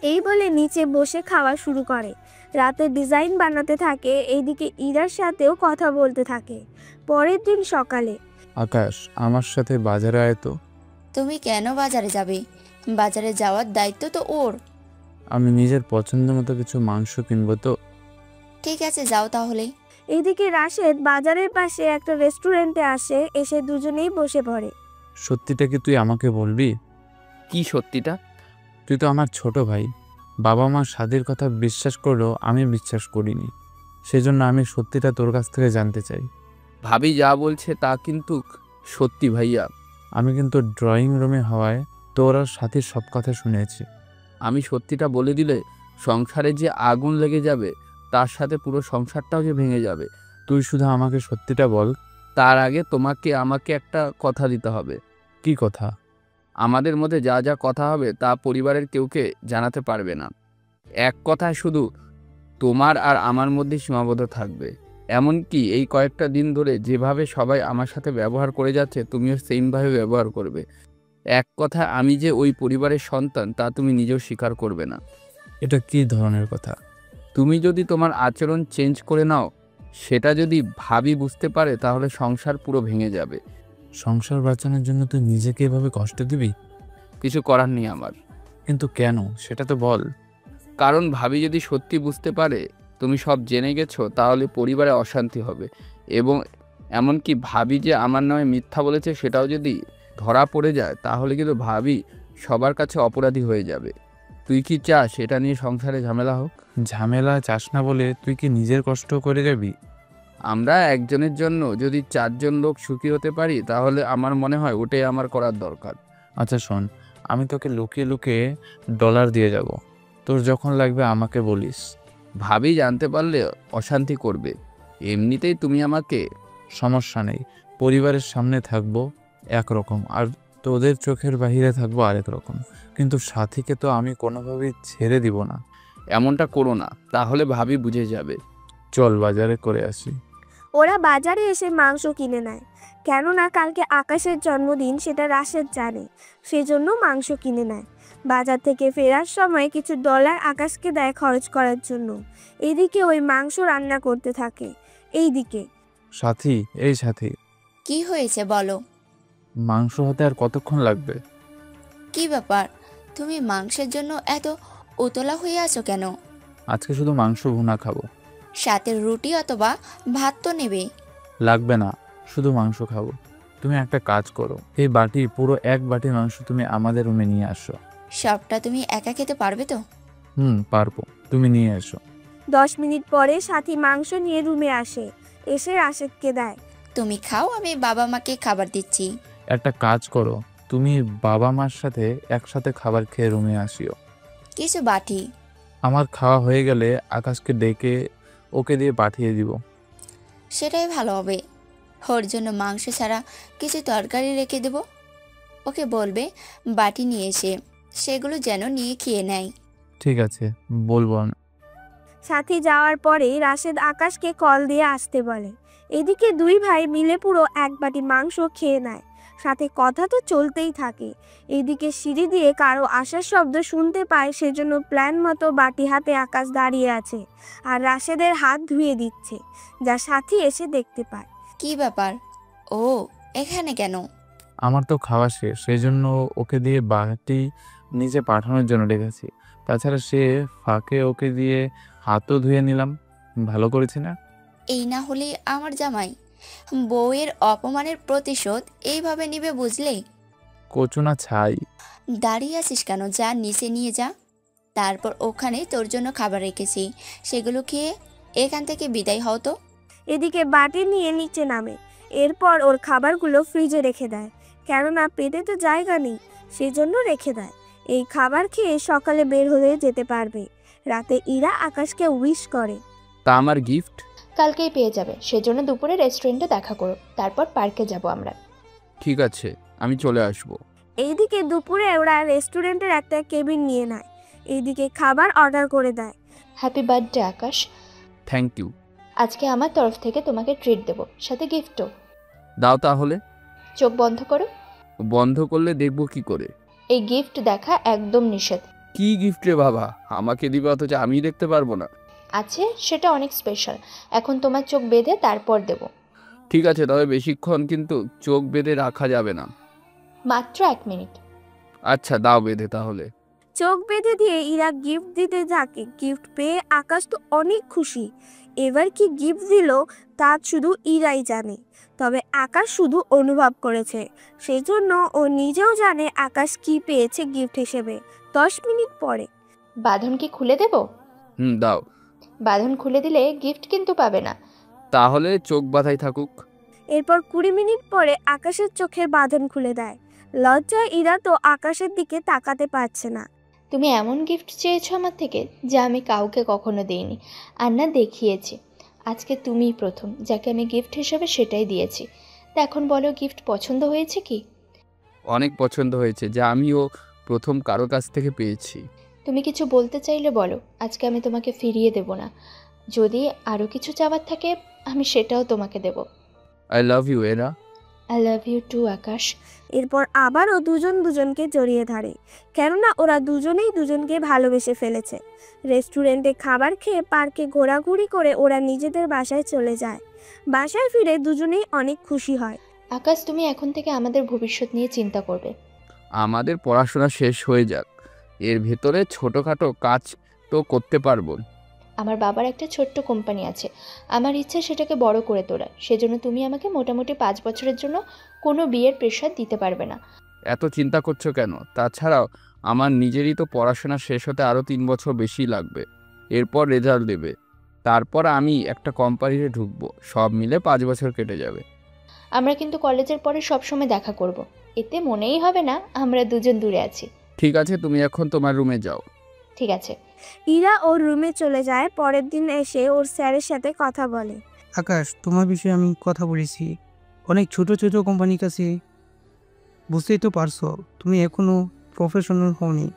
[SPEAKER 3] এই বলে নিচে বসে খাওয়া শুরু করে। রাতে ডিজাইন বানাতে থাকে। এইদিকে ইরার সাথেও কথা বলতে থাকে। পরের দিন সকালে
[SPEAKER 7] আকাশ, আমার সাথে বাজারে আয় তো।
[SPEAKER 9] তুমি কেন বাজারে যাবে? বাজারে যাওয়ার দায়িত্ব তো ওর।
[SPEAKER 7] আমি নিজের পছন্দ মতো কিছু মাংস কিনবো তো।
[SPEAKER 9] ঠিক আছে, যাও তাহলে।
[SPEAKER 3] এইদিকে রাশেদ বাজারের পাশে একটা রেস্টুরেন্টে আসে। এসে দুজনেই বসে পড়ে।
[SPEAKER 7] সত্যিটা কি তুই আমাকে বলবি?
[SPEAKER 6] কি সত্যিটা?
[SPEAKER 7] তুই তো আমার ছোট ভাই। বাবা মা শাদির কথা বিশ্বাস করলেও আমি বিশ্বাস করিনি। সেজন্য আমি সত্যিটা তোর কাছ থেকে জানতে চাই।
[SPEAKER 6] ভাবি যা বলছে তা কিন্তু সত্যি ভাইয়া।
[SPEAKER 7] আমি কিন্তু ড্রয়িং রুমে হওয়ায় তোর আর সাথীর সব কথা শুনেছি।
[SPEAKER 6] আমি সত্যিটা বলে দিলে সংসারে যে আগুন লেগে যাবে, তার সাথে পুরো সংসারটাও যে ভেঙে যাবে।
[SPEAKER 7] তুই শুধু আমাকে সত্যিটা বল।
[SPEAKER 6] তার আগে আমাকে একটা কথা দিতে হবে।
[SPEAKER 7] কি কথা?
[SPEAKER 6] আমাদের মধ্যে যা যা কথা হবে তা পরিবারের কেউকে জানাতে পারবে না। এক কথায় শুধু তোমার আর আমার মধ্যে সীমাবদ্ধ থাকবে। এমনকি এই কয়েকটা দিন ধরে যেভাবে সবাই আমার সাথে ব্যবহার করে যাচ্ছে, তুমিও সেইমভাবে ব্যবহার করবে। এক কথায় আমি যে ওই পরিবারের সন্তান তা তুমি নিজেও স্বীকার করবে না।
[SPEAKER 7] এটা কি ধরনের কথা?
[SPEAKER 6] তুমি যদি তোমার আচরণ চেঞ্জ করে নাও, সেটা যদি ভাবি বুঝতে পারে তাহলে সংসার পুরো ভেঙে যাবে।
[SPEAKER 7] সংসার বাঁচানোর জন্য তুই নিজেকে এভাবে কষ্ট দিবি?
[SPEAKER 6] কিছু করার নেই আমার।
[SPEAKER 7] কিন্তু কেন, সেটা তো বল।
[SPEAKER 6] কারণ ভাবি যদি সত্যি বুঝতে পারে তুমি সব জেনে গেছো, তাহলে পরিবারে অশান্তি হবে। এবং এমনকি ভাবি যে আমার নামে মিথ্যা বলেছে সেটাও যদি ধরা পড়ে যায়, তাহলে কিন্তু ভাবি সবার কাছে অপরাধী হয়ে যাবে। তুই কি চাস এটা নিয়ে সংসারে ঝামেলা হোক?
[SPEAKER 7] ঝামেলা চাস না বলে তুই কি নিজের কষ্ট করে যাবি?
[SPEAKER 6] আমরা একজনের জন্য যদি 4 জন লোক সুখী হতে পারি, তাহলে আমার মনে হয় ওটাই আমার করার দরকার।
[SPEAKER 7] আচ্ছা শোন, আমি তোকে লুকিয়ে লুকিয়ে ডলার দিয়ে যাব। তোর যখন লাগবে আমাকে বলিস।
[SPEAKER 6] ভাবি জানতে পারলে অশান্তি করবে। এমনিতেই তুমি আমাকে।
[SPEAKER 7] সমস্যা নেই, পরিবারের সামনে থাকবো একরকম আর তোদের চোখের বাহিরে থাকবো আরেক রকম। কিন্তু সাথীকে তো আমি কোনোভাবেই ছেড়ে দিব না।
[SPEAKER 6] এমনটা করো না, তাহলে ভাবি বুঝে যাবে।
[SPEAKER 7] চল বাজারে করে আসি।
[SPEAKER 3] ওরা বাজারে এসে মাংস কিনে নেয়। কেননা কালকে আকাশের জন্মদিন, সেটা রাশেদ জানে। সেজন্য মাংস কিনে নেয়। বাজার থেকে ফেরার সময় কিছু ডলার আকাশকে দেয় খরচ করার জন্য। এদিকে ওই মাংস রান্না করতে থাকে। এইদিকে
[SPEAKER 7] সাথী, এই সাথী,
[SPEAKER 9] কি হয়েছে বলো?
[SPEAKER 7] মাংস হতে আর কতক্ষণ লাগবে?
[SPEAKER 9] কি ব্যাপার, তুমি মাংসের জন্য এত উতলা হয়ে আছো কেন?
[SPEAKER 7] আজকে শুধু মাংস ভুনা খাবো।
[SPEAKER 9] সাথে রুটি অথবা ভাত তো নেবে।
[SPEAKER 7] লাগবে না, শুধু মাংস খাবো। তুমি একটা কাজ করো, এই বাটি পুরো 1 বাটি মাংস তুমি আমাদের রুমে নিয়ে আসো।
[SPEAKER 9] সবটা তুমি একা খেতে পারবে তো?
[SPEAKER 7] পারবো, তুমি নিয়ে এসো।
[SPEAKER 3] 10 মিনিট পরে সাথী মাংস নিয়ে রুমে আসে। এসে রাশেদকে দেয়।
[SPEAKER 9] তুমি খাও, আমি বাবা মাকে খাবার দিচ্ছি।
[SPEAKER 7] একটা কাজ করো, তুমি বাবা মার সাথে একসাথে খাবার খেয়ে রুমে আসিও।
[SPEAKER 9] কিছু বাটি।
[SPEAKER 7] আমার খাওয়া হয়ে গেলে আকাশকে ডেকে ওকে দিয়ে পাঠিয়ে দিব।
[SPEAKER 9] সেটাই ভালো হবে। ওর জন্য মাংস ছাড়া কিছু তরকারি রেখে দেব। ওকে বলবে বাটি নিয়ে এসে সেগুলো যেন নিয়ে খেয়ে নেয়।
[SPEAKER 7] ঠিক আছে, বলবো না।
[SPEAKER 3] সাথী যাওয়ার পরেই রাশেদ আকাশকে কল দিয়ে আসতে বলে। এদিকে দুই ভাই মিলে পুরো এক বাটি মাংস খেয়ে নেয়। সাথে কথা তো চলতেই থাকে। এদিকে সিঁড়ি দিয়ে কারো আসার শব্দ শুনতে পায়, সেজন্য প্ল্যান মতো বাটি হাতে আকাশ দাঁড়িয়ে আছে আর রাশেদের হাত ধুয়ে দিচ্ছে, যা সাথী এসে দেখতে পায়।
[SPEAKER 9] কি ব্যাপার? ও এখানে কেন?
[SPEAKER 7] আমার তো খাওয়া শেষ, সেই জন্য ওকে দিয়ে বাটি নিচে পাঠানোর জন্য ডেকেছি। তাছাড়া সে ফাঁকে ওকে দিয়ে হাতও ধুয়ে নিলাম। ভালো করেছি না?
[SPEAKER 9] এই না হলে আমার জামাই বউয়ের অপমানের প্রতিশোধ এইভাবে নিবে, বুঝলে?
[SPEAKER 7] কচুনা ছাই।
[SPEAKER 9] দাঁড়িয়ে আছিস কেন? যা নিচে নিয়ে যা। তারপর ওখানে তোর জন্য খাবার রেখেছি, সেগুলো খেয়ে এখান থেকে বিদায় হও তো।
[SPEAKER 3] এদিকে বাটি নিয়ে নিচে নামে। এরপর ওর খাবারগুলো ফ্রিজে রেখে দেয়, কেননা পেটে তো জায়গা নেই, সেজন্য রেখে দেয়। এই খাবার খেয়ে সকালে বের হয়ে যেতে পারবে। রাতে ইরা আকাশকে উইশ করে।
[SPEAKER 6] তা আমার গিফট?
[SPEAKER 2] কালকেই পেয়ে যাবে, সেজন্য দুপুরে রেস্টুরেন্টে দেখা করো, তারপর পার্কে যাব আমরা।
[SPEAKER 6] ঠিক আছে, আমি চলে আসবো।
[SPEAKER 3] এইদিকে দুপুরে ওরা রেস্টুরেন্টের একটা কেবিন নিয়ে নেয়। এইদিকে খাবার অর্ডার করে দেয়।
[SPEAKER 2] Happy birthday Akash.
[SPEAKER 6] Thank you.
[SPEAKER 2] আজকে আমার তরফ থেকে তোমাকে ট্রিট দেব, সাথে গিফটও।
[SPEAKER 6] দাও তাহলে।
[SPEAKER 2] চোখ বন্ধ করো।
[SPEAKER 6] বন্ধ করলে দেখবো কি করে?
[SPEAKER 2] এই গিফট দেখা একদম নিষেধ।
[SPEAKER 6] কি গিফট রে বাবা? আমাকে দিবে অথচ আমি দেখতে পারবো না?
[SPEAKER 2] আছে, সেটা অনেক স্পেশাল। এখন তোমার চোখ বেঁধে তারপর দেব।
[SPEAKER 6] ঠিক আছে, তবে বেশিক্ষণ কিন্তু চোখ বেঁধে রাখা যাবে না।
[SPEAKER 2] মাত্র 1 মিনিট।
[SPEAKER 6] আচ্ছা দাও বেঁধে তাহলে।
[SPEAKER 3] চোখ বেঁধে দিয়ে ইরা গিফট দিতে থাকে। গিফট পেয়ে আকাশ তো অনেক খুশি। এবার কি গিফট দিল তা শুধু ইরাই জানে, তবে আকাশ শুধু অনুভব করেছে। সেজন্য ও নিজেও জানে আকাশ কি পেয়েছে গিফট হিসেবে। 10 মিনিট পরে।
[SPEAKER 2] বাঁধন কি খুলে দেব?
[SPEAKER 6] দাও।
[SPEAKER 2] বাঁধন খুলে দিলে গিফট কিন্তু পাবে না।
[SPEAKER 6] তাহলে চোখ বাঁধাই থাকুক।
[SPEAKER 3] এরপর 20 মিনিট পরে আকাশের চোখের বাঁধন খুলে দেয়। লজ্জায় ইরা তো আকাশের দিকে তাকাতে পারছে না।
[SPEAKER 2] তুমি এমন গিফট চেয়েছো আমার থেকে যা আমি কাউকে কখনো দিইনি, আর না দেখিয়েছি। আজকে তুমিই প্রথম যাকে আমি গিফট হিসেবে সেটাই দিয়েছি। তা এখন বলো, গিফট পছন্দ হয়েছে কি?
[SPEAKER 6] অনেক পছন্দ হয়েছে, যা আমিও প্রথম কারো কাছ থেকে পেয়েছি।
[SPEAKER 2] তুমি কিছু বলতে চাইলে বলো, আজকে আমি তোমাকে ফিরিয়ে দেব না। যদি আরও কিছু চাওয়ার থাকে আমি সেটাও তোমাকে দেব।
[SPEAKER 6] আই লাভ ইউ এরা।
[SPEAKER 2] আই লাভ ইউ টু আকাশ।
[SPEAKER 3] এরপর আবারও দুজন দুজনকে জড়িয়ে ধরে, কেননা ওরা দুজনেই দুজনকে ভালোবেসে ফেলেছে। রেস্টুরেন্টে খাবার খেয়ে পার্কে ঘোরাঘুরি করে ওরা নিজেদের বাসায় চলে যায়। বাসায় ফিরে দুজনেই অনেক খুশি হয়।
[SPEAKER 2] আকাশ, তুমি এখন থেকে আমাদের ভবিষ্যৎ নিয়ে চিন্তা করবে।
[SPEAKER 6] আমাদের পড়াশোনা শেষ হয়ে যাক, এর ভেতরে ছোটোখাটো কাজ তো করতে পারবো।
[SPEAKER 2] আমার বাবার একটা ছোট্ট কোম্পানি আছে, আমার ইচ্ছে সেটাকে বড় করে তোলা। সেজন্য তুমি আমাকে মোটামুটি 5 বছরের জন্য কোনো বিয়ের প্রেশার দিতে পারবে না।
[SPEAKER 6] এত চিন্তা করছো কেন? তাছাড়াও আমার নিজেরই তো পড়াশোনা শেষ হতে আরও 3 বছর বেশি লাগবে। এরপর রেজাল্ট দেবে, তারপর আমি একটা কোম্পানিতে ঢুকবো। সব মিলে 5 বছর কেটে যাবে।
[SPEAKER 2] আমরা কিন্তু কলেজের পরে সবসময় দেখা করব। এতে মনেই হবে না আমরা দুজন দূরে আছি।
[SPEAKER 6] ঠিক আছে, তুমি এখন তোমার রুমে যাও।
[SPEAKER 2] ঠিক আছে।
[SPEAKER 3] ইরা ওর রুমে চলে যায়। পরের দিন এসে ওর স্যারের সাথে কথা বলে।
[SPEAKER 10] আকাশ, তোমার বিষয়ে আমি কথা বলেছি অনেক ছোট ছোট কোম্পানির কাছে। বুঝতেই তো পারছো তুমি এখনও প্রফেশনাল হওনি,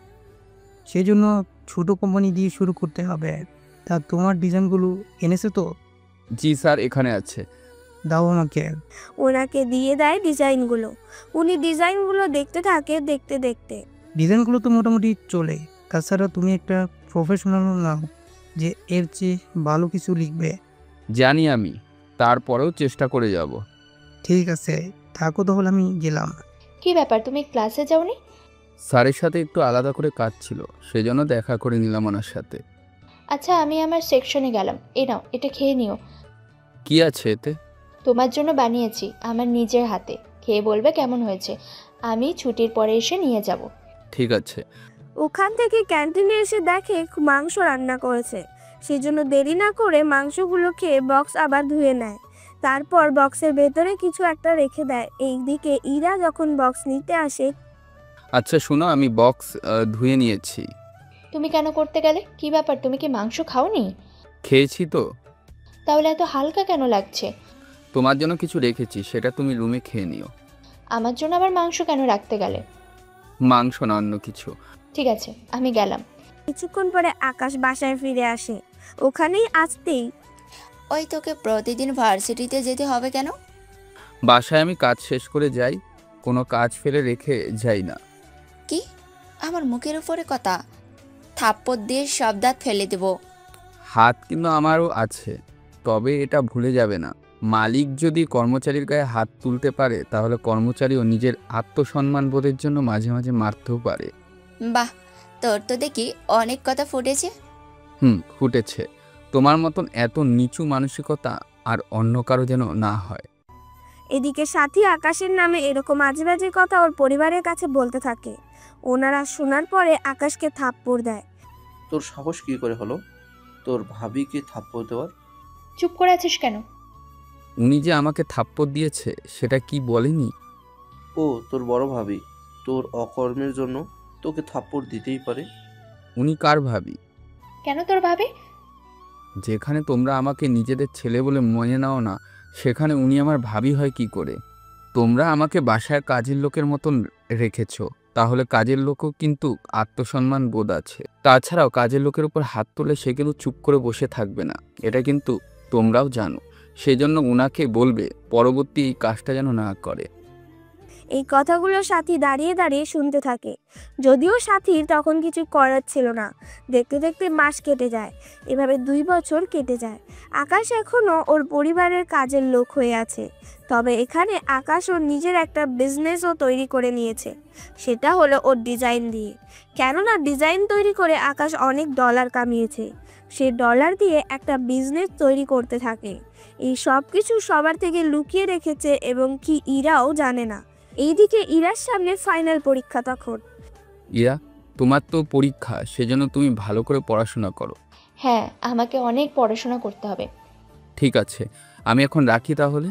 [SPEAKER 10] সেই জন্য ছোটো কোম্পানি দিয়ে শুরু করতে হবে। তা তোমার ডিজাইনগুলো এনেছে তো?
[SPEAKER 6] জি স্যার, এখানে আছে।
[SPEAKER 10] দাও আমাকে।
[SPEAKER 3] ওনাকে দিয়ে দেয় ডিজাইনগুলো। উনি ডিজাইনগুলো দেখতে থাকে। দেখতে দেখতে
[SPEAKER 10] ডিজাইনগুলো তো মোটামুটি চলে, তাছাড়া তুমি একটা প্রফেশনাল নাও যে এর চেয়ে ভালো কিছু লিখবে।
[SPEAKER 6] জানি আমি, তারপরেও চেষ্টা করে যাব।
[SPEAKER 10] ঠিক আছে, থাকো তাহলে, আমি গেলাম।
[SPEAKER 2] কি ব্যাপার, তুমি ক্লাসে যাওনি?
[SPEAKER 6] স্যারের সাথে একটু আলাদা করে কাজ ছিল, সেজন্য দেখা করে নিলাম ওনার সাথে।
[SPEAKER 2] আচ্ছা, আমি আমার সেকশনে গেলাম। এই নাও, এটা খেয়ে নিও।
[SPEAKER 6] কি আছে এতে?
[SPEAKER 2] তোমার জন্য বানিয়েছি আমার নিজের হাতে, খেয়ে বলবে কেমন হয়েছে। আমি ছুটির পরে এসে নিয়ে যাব।
[SPEAKER 6] ঠিক আছে।
[SPEAKER 3] ওখান থেকে ক্যান্টিনে এসে দেখে মাংস রান্না করেছে। সেজন্য দেরি না করে মাংসগুলো খেয়ে বক্স আবার ধুয়ে নেয়। তারপর বক্সের ভেতরে কিছু একটা রেখে দেয়। এইদিকে ইরা যখন বক্স নিতে আসে,
[SPEAKER 6] আচ্ছা শোনো, আমি বক্স ধুয়ে নিয়েছি।
[SPEAKER 2] তুমি কেন করতে গেলে? কি ব্যাপার, তুমি কি মাংস খাওনি?
[SPEAKER 6] খেয়েছি তো।
[SPEAKER 2] তাহলে এত হালকা কেন লাগছে?
[SPEAKER 6] তোমার জন্য কিছু রেখেছি, সেটা তুমি রুমে খেয়ে নিও।
[SPEAKER 2] আমার জন্য আবার মাংস কেন রাখতে গেলে?
[SPEAKER 6] মাংস না, অন্য কিছু।
[SPEAKER 2] ঠিক আছে, আমি গেলাম।
[SPEAKER 3] কিছুক্ষণ পরে আকাশ বাসায় ফিরে আসে। ওখানেই আসতেই
[SPEAKER 9] ওই তোকে প্রতিদিন ভার্সিটিতে যেতে হবে কেন?
[SPEAKER 6] বাসায় আমি কাজ শেষ করে যাই, কোনো কাজ ফেলে রেখে যাই না।
[SPEAKER 9] কি? আমার মুখের উপরে কথা? থাপ্পড় দিয়ে সব দাঁত ফেলে দেব।
[SPEAKER 6] হাত কিন্তু আমারও আছে, তবে এটা ভুলে যাবে না, মালিক যদি কর্মচারীর গায়ে হাত তুলতে পারে তাহলে কর্মচারীও নিজের আত্মসম্মান বোধের জন্য মাঝে মাঝে মারতেও পারে।
[SPEAKER 9] বাহ, তোর তো দেখি অনেক কথা ফুটেছে।
[SPEAKER 6] ফুটেছে। তোমার মতন এত নিচু মানসিকতা আর অন্য কারো যেন না হয়।
[SPEAKER 3] এদিকে সাথী আকাশের নামে এরকম আজে বাজে কথা ওর পরিবারের কাছে বলতে থাকে। ওনারা শোনার পরে আকাশকে থাপ্পড় দেয়।
[SPEAKER 11] তোর সাহস কী করে হলো তোর ভাবিকে থাপ্পড় দেওয়ার?
[SPEAKER 2] চুপ করে আছিস কেন?
[SPEAKER 6] উনি যে আমাকে থাপ্পড় দিয়েছে সেটা কি বলেনি?
[SPEAKER 11] ও তোর বড় ভাবি, তোর অকর্মের জন্য তোকে থাপ্পড় দিতেই পারে।
[SPEAKER 6] উনি কার ভাবি?
[SPEAKER 2] কেন তোর ভাবে?
[SPEAKER 6] যেখানে তোমরা আমাকে নিজেদের ছেলে বলে মনে নাও না, সেখানে উনি আমার ভাবি হয় কি করে? তোমরা আমাকে বাসায় কাজের লোকের মতন রেখেছো, তাহলে কাজের লোকও কিন্তু আত্মসম্মান বোধ আছে। তাছাড়াও কাজের লোকের উপর হাত তুলে সে কিন্তু চুপ করে বসে থাকবে না, এটা কিন্তু তোমরাও জানো। সেজন্য উনাকে বলবে পরবর্তী এই কাজটা যেন না করে।
[SPEAKER 3] এই কথাগুলো সাথী দাঁড়িয়ে দাঁড়িয়ে শুনতে থাকে। যদিও সাথীর তখন কিছু করার ছিল না। দেখতে দেখতে মাস কেটে যায়। এভাবে 2 বছর কেটে যায়। আকাশ এখনও ওর পরিবারের কাজের লোক হয়ে আছে। তবে এখানে আকাশ ওর নিজের একটা বিজনেসও তৈরি করে নিয়েছে। সেটা হলো ওর ডিজাইন দিয়ে। কেননা ডিজাইন তৈরি করে আকাশ অনেক ডলার কামিয়েছে। সে ডলার দিয়ে একটা বিজনেস তৈরি করতে থাকে। এই সব কিছু সবার থেকে লুকিয়ে রেখেছে এবং কি ইরাও জানে না। এইদিকে ইরার সামনে ফাইনাল পরীক্ষা তখন।
[SPEAKER 6] ইরা, তোমার তো পরীক্ষা, সেজন্য তুমি ভালো করে পড়াশোনা করো।
[SPEAKER 2] হ্যাঁ, আমাকে অনেক পড়াশোনা করতে হবে।
[SPEAKER 6] ঠিক আছে, আমি এখন রাখি তাহলে।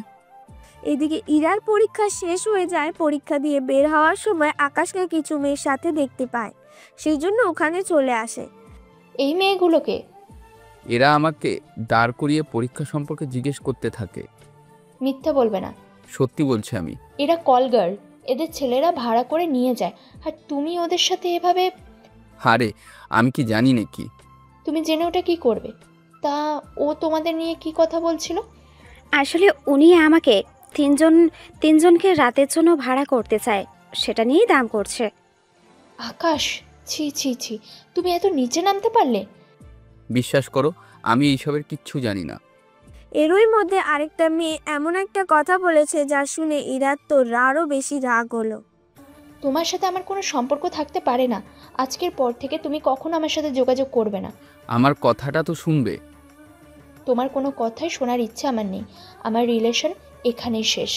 [SPEAKER 3] এদিকে ইরার পরীক্ষা শেষ হয়ে যায়। পরীক্ষা দিয়ে বের হওয়ার সময় আকাশকে কিছু মেয়ের সাথে দেখতে পায়। সেই জন্য ওখানে চলে আসে।
[SPEAKER 2] এই মেয়েগুলোকে?
[SPEAKER 6] এরা আমাকে দাঁড় করিয়ে পরীক্ষা সম্পর্কে জিজ্ঞেস করতে থাকে।
[SPEAKER 2] মিথ্যা বলবে না।
[SPEAKER 6] সত্যি বলছি আমি।
[SPEAKER 2] এরা কল গার্ল, এদের ছেলেরা ভাড়া করে নিয়ে যায়, আর তুমি ওদের সাথে এভাবে?
[SPEAKER 6] আরে আমি কি জানি নাকি?
[SPEAKER 2] তুমি জেনে ওটা কি করবে? তা ও তোমাদের নিয়ে কি কথা বলছিল?
[SPEAKER 12] আসলে উনি আমাকে তিনজনকে রাতের জন্য ভাড়া করতে চায়, সেটা নিয়েই দাম করছে।
[SPEAKER 2] আকাশ, ছি ছি ছি, তুমি এত নিচে নামতে পারলে?
[SPEAKER 6] বিশ্বাস করো, আমি এইসবের কিচ্ছু জানি না।
[SPEAKER 3] এরই মধ্যে আরেকটা মেয়ে এমন একটা কথা বলেছে যা শুনে ইরার তো আরও বেশি রাগ হলো।
[SPEAKER 2] তোমার সাথে আমার কোনো সম্পর্ক থাকতে পারে না। আজকের পর থেকে তুমি কখনো আমার সাথে যোগাযোগ করবে না।
[SPEAKER 6] আমার কথাটা তো শুনবে।
[SPEAKER 2] তোমার কোনো কথাই শোনার ইচ্ছা আমার নেই। আমার রিলেশন এখানেই শেষ।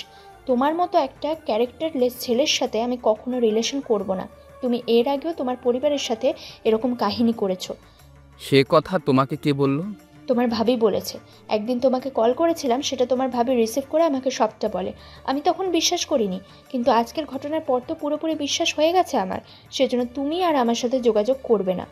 [SPEAKER 2] তোমার মতো একটা ক্যারেক্টারলেস ছেলের সাথে আমি কখনো রিলেশন করব না। তুমি এর আগেও তোমার পরিবারের সাথে এরকম কাহিনী করেছো।
[SPEAKER 6] সে কথা তোমাকে কে বলল?
[SPEAKER 2] তোমার ভাবি বলেছে। একদিন তোমাকে কল করেছিলাম, সেটা তোমার ভাবি রিসিভ করে আমাকে সবটা বলে। আমি তখন বিশ্বাস করিনি, কিন্তু আজকের ঘটনার পর তো পুরোপুরি বিশ্বাস হয়ে গেছে আমার। সেজন্য তুমি আর আমার সাথে যোগাযোগ করবে না।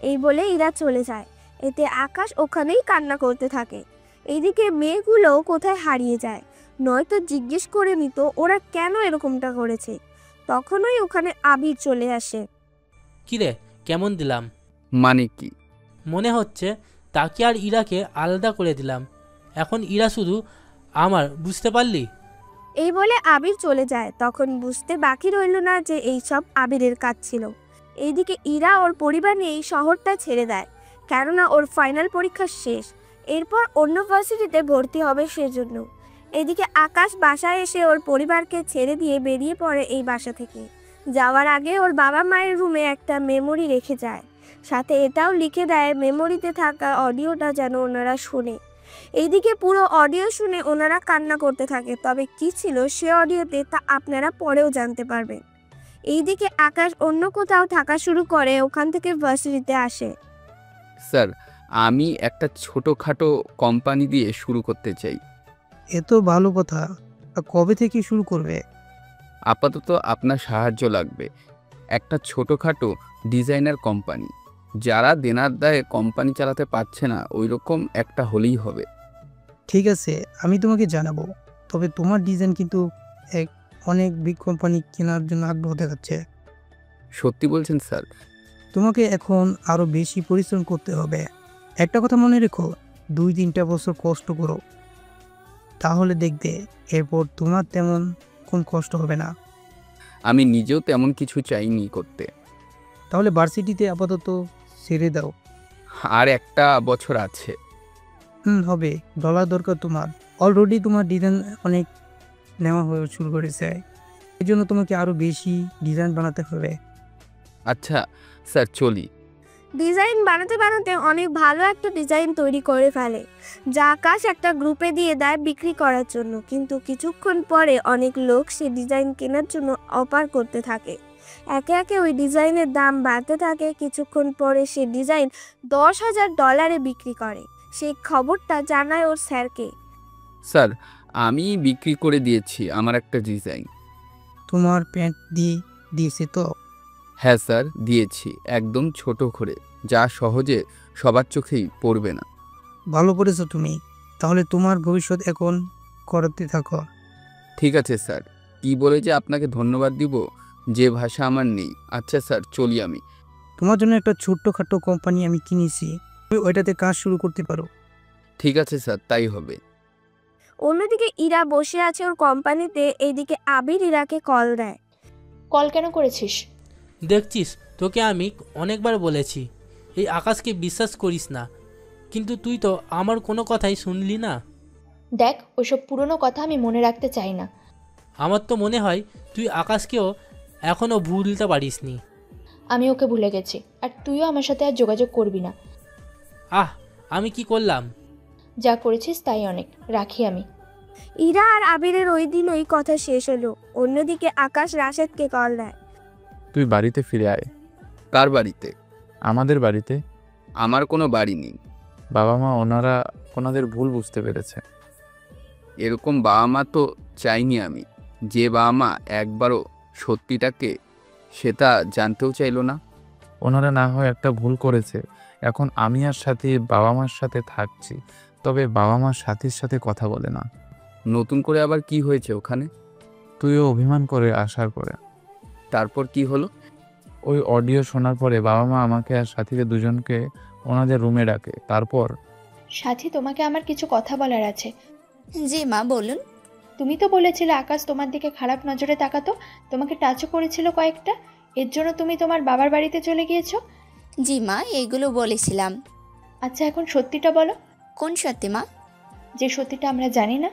[SPEAKER 3] এই বলে ইরা চলে যায়। এতে আকাশ ওখানেই কান্না করতে থাকে। এইদিকে মেয়েগুলো কোথায় হারিয়ে যায়। নয়তো জিজ্ঞেস করে নিত ওরা কেন এরকমটা করেছে। তখনই ওখানে আবির চলে আসে।
[SPEAKER 4] কিরে, কেমন দিলাম?
[SPEAKER 6] মানে কি?
[SPEAKER 4] মনে হচ্ছে তাকে আর ইরাকে আলাদা করে দিলাম। এখন ইরা শুধু আমার, বুঝতে পারলি?
[SPEAKER 3] এই বলে আবির চলে যায়। তখন বুঝতে বাকি রইল না যে এই সব আবিরের কাজ ছিল। এইদিকে ইরা ওর পরিবার নিয়ে এই শহরটা ছেড়ে দেয়, কেননা ওর ফাইনাল পরীক্ষা শেষ। এরপর অন্য ভার্সিটিতে ভর্তি হবে সেজন্য। এদিকে আকাশ বাসায় এসে ওর পরিবারকে ছেড়ে দিয়ে বেরিয়ে পড়ে এই বাসা থেকে। যাওয়ার আগে ওর বাবা মায়ের রুমে একটা মেমোরি রেখে যায়। সাথে এটাও লিখে দেয় মেমোরিতে থাকা অডিওটা যেন ওনারা শুনে। এইদিকে পুরো অডিও শুনে ওনারা কান্না করতে থাকে। তবে কি ছিল সে অডিওতে তা আপনারা পরেও জানতে পারবেন। এইদিকে আকাশ অন্য কোথাও থাকা শুরু করে, ওখান থেকে ভার্সিটিতে আসে।
[SPEAKER 6] স্যার, আমি একটা ছোটোখাটো কোম্পানি দিয়ে শুরু করতে চাই।
[SPEAKER 10] এত ভালো কথা। কবে থেকে শুরু করবে?
[SPEAKER 6] আপাতত আপনার সাহায্য লাগবে। একটা ছোটোখাটো ডিজাইনার কোম্পানি, যারা দেনার দায়ে কোম্পানি চালাতে পারছে না ওইরকম একটা হলেই হবে।
[SPEAKER 10] ঠিক আছে, আমি তোমাকে জানাবো। তবে তোমার ডিজাইন কিন্তু এক অনেক বিগ কোম্পানি কেনার জন্য আগ্রহ দেখাচ্ছে।
[SPEAKER 6] সত্যি বলছেন স্যার?
[SPEAKER 10] তোমাকে এখন আরও বেশি পরিশ্রম করতে হবে। একটা কথা মনে রেখো, 2-3টা বছর কষ্ট করো, তাহলে দেখবে এরপর তোমার তেমন কোন কষ্ট হবে না।
[SPEAKER 6] আমি নিজেও তেমন কিছু চাইনি করতে।
[SPEAKER 10] তাহলে ভার্সিটিতে আপাতত ছেড়ে দাও।
[SPEAKER 6] আর একটা বছর আছে।
[SPEAKER 10] হবে। ডলার দরকার তোমার। অলরেডি তোমার ডিজাইন অনেক নেওয়া হয়ে শুরু করেছে। এই জন্য তোমাকে আরও বেশি ডিজাইন বানাতে হবে।
[SPEAKER 6] আচ্ছা স্যার, চলি।
[SPEAKER 3] ডিজাইন বানাতে বানাতে অনেক ভালো একটা ডিজাইন তৈরি করে ফেলে, যা আকাশ একটা গ্রুপে দিয়ে দেয় বিক্রি করার জন্য। কিন্তু কিছুক্ষণ পরে অনেক লোক সে ডিজাইন কেনার জন্য অফার করতে থাকে। একে একে ওই ডিজাইনের দাম বাড়তে থাকে। কিছুক্ষণ পরে সে ডিজাইন $10,000 বিক্রি করে। সেই খবরটা জানায় ওর স্যারকে।
[SPEAKER 6] স্যার, আমি বিক্রি করে দিয়েছি আমার একটা ডিজাইন।
[SPEAKER 10] তোমার প্যান্ট দিয়েছে তো?
[SPEAKER 6] হ্যাঁ স্যার, দিয়েছি, একদম ছোট করে, যা সহজে সবার চোখেই পড়বে না।
[SPEAKER 10] ভালো করেছো তুমি। তাহলে তোমার ভবিষ্যৎ এখন করতে থাকো।
[SPEAKER 6] ঠিক আছে স্যার, কি বলে যে আপনাকে ধন্যবাদ দিব, যে ভাষা আমার নেই। আচ্ছা স্যার, চলি আমি।
[SPEAKER 10] তোমার জন্য একটা ছোট্টখাটো কোম্পানি আমি কিনেছি, তুমি ওইটাতে কাজ শুরু করতে পারো।
[SPEAKER 6] ঠিক আছে স্যার, তাই হবে।
[SPEAKER 3] অন্যদিকে ইরা বসে আছে ওর কোম্পানিতে। এইদিকে আবির ইরাকে কল দেয়।
[SPEAKER 2] কল কেন করেছিস?
[SPEAKER 4] দেখছিস, তোকে আমি অনেকবার বলেছি এই আকাশকে বিশ্বাস করিস না, কিন্তু তুই তো আমার কোনো কথাই শুনলি না।
[SPEAKER 2] দেখ, ওইসব পুরনো কথা আমি মনে রাখতে চাই না।
[SPEAKER 4] আমার তো মনে হয় তুই আকাশকেও এখনও ভুলতে পারিসনি।
[SPEAKER 2] আমি ওকে ভুলে গেছি, আর তুইও আমার সাথে আর যোগাযোগ করবি না।
[SPEAKER 4] আমি কি করলাম?
[SPEAKER 2] যা করেছিস তাই অনেক। রাখি আমি।
[SPEAKER 3] ইরা আর আবিরের ওই দিন ওই কথা শেষ হলো। অন্যদিকে আকাশ রাশেদকে কল দেয়।
[SPEAKER 7] তুই বাড়িতে ফিরে আয়।
[SPEAKER 6] কার বাড়িতে?
[SPEAKER 7] আমাদের বাড়িতে।
[SPEAKER 6] আমার কোনো বাড়ি নেই।
[SPEAKER 7] বাবা মা ওনাদের ভুল বুঝতে পেরেছে।
[SPEAKER 6] এরকম বাবা মা তো চাইনি আমি। যে বাবা মা একবারও সত্যিটাকে সেটা জানতেও চাইলো না।
[SPEAKER 7] ওনারা না হয় একটা ভুল করেছে। এখন আমি আর সাথী বাবা মার সাথে থাকছি, তবে বাবা মার সাথীর সাথে কথা বলে না।
[SPEAKER 6] নতুন করে আবার কি হয়েছে ওখানে?
[SPEAKER 7] তুইও অভিমান করে আসার পরে।
[SPEAKER 6] তারপর কি হলো?
[SPEAKER 7] ওই অডিও শোনার পরে বাবা মা আমাকে আর সাথীকে দুজনকে ওনাদের রুমে ডাকে। তারপর
[SPEAKER 2] সাথী, তোমাকে আমার কিছু কথা বলার আছে।
[SPEAKER 9] জি মা, বলুন।
[SPEAKER 2] তুমি তো বলেছিলে আকাশ তোমার দিকে খারাপ নজরে তাকাতো, তোমাকে টাচও করেছিল কয়েকটা, এর জন্য তুমি তোমার বাবার বাড়িতে চলে গিয়েছো।
[SPEAKER 9] জি মা, এইগুলো বলেছিলাম।
[SPEAKER 2] আচ্ছা, এখন সত্যিটা বলো।
[SPEAKER 9] কোন সত্যি মা?
[SPEAKER 2] যে সত্যিটা আমরা জানি না।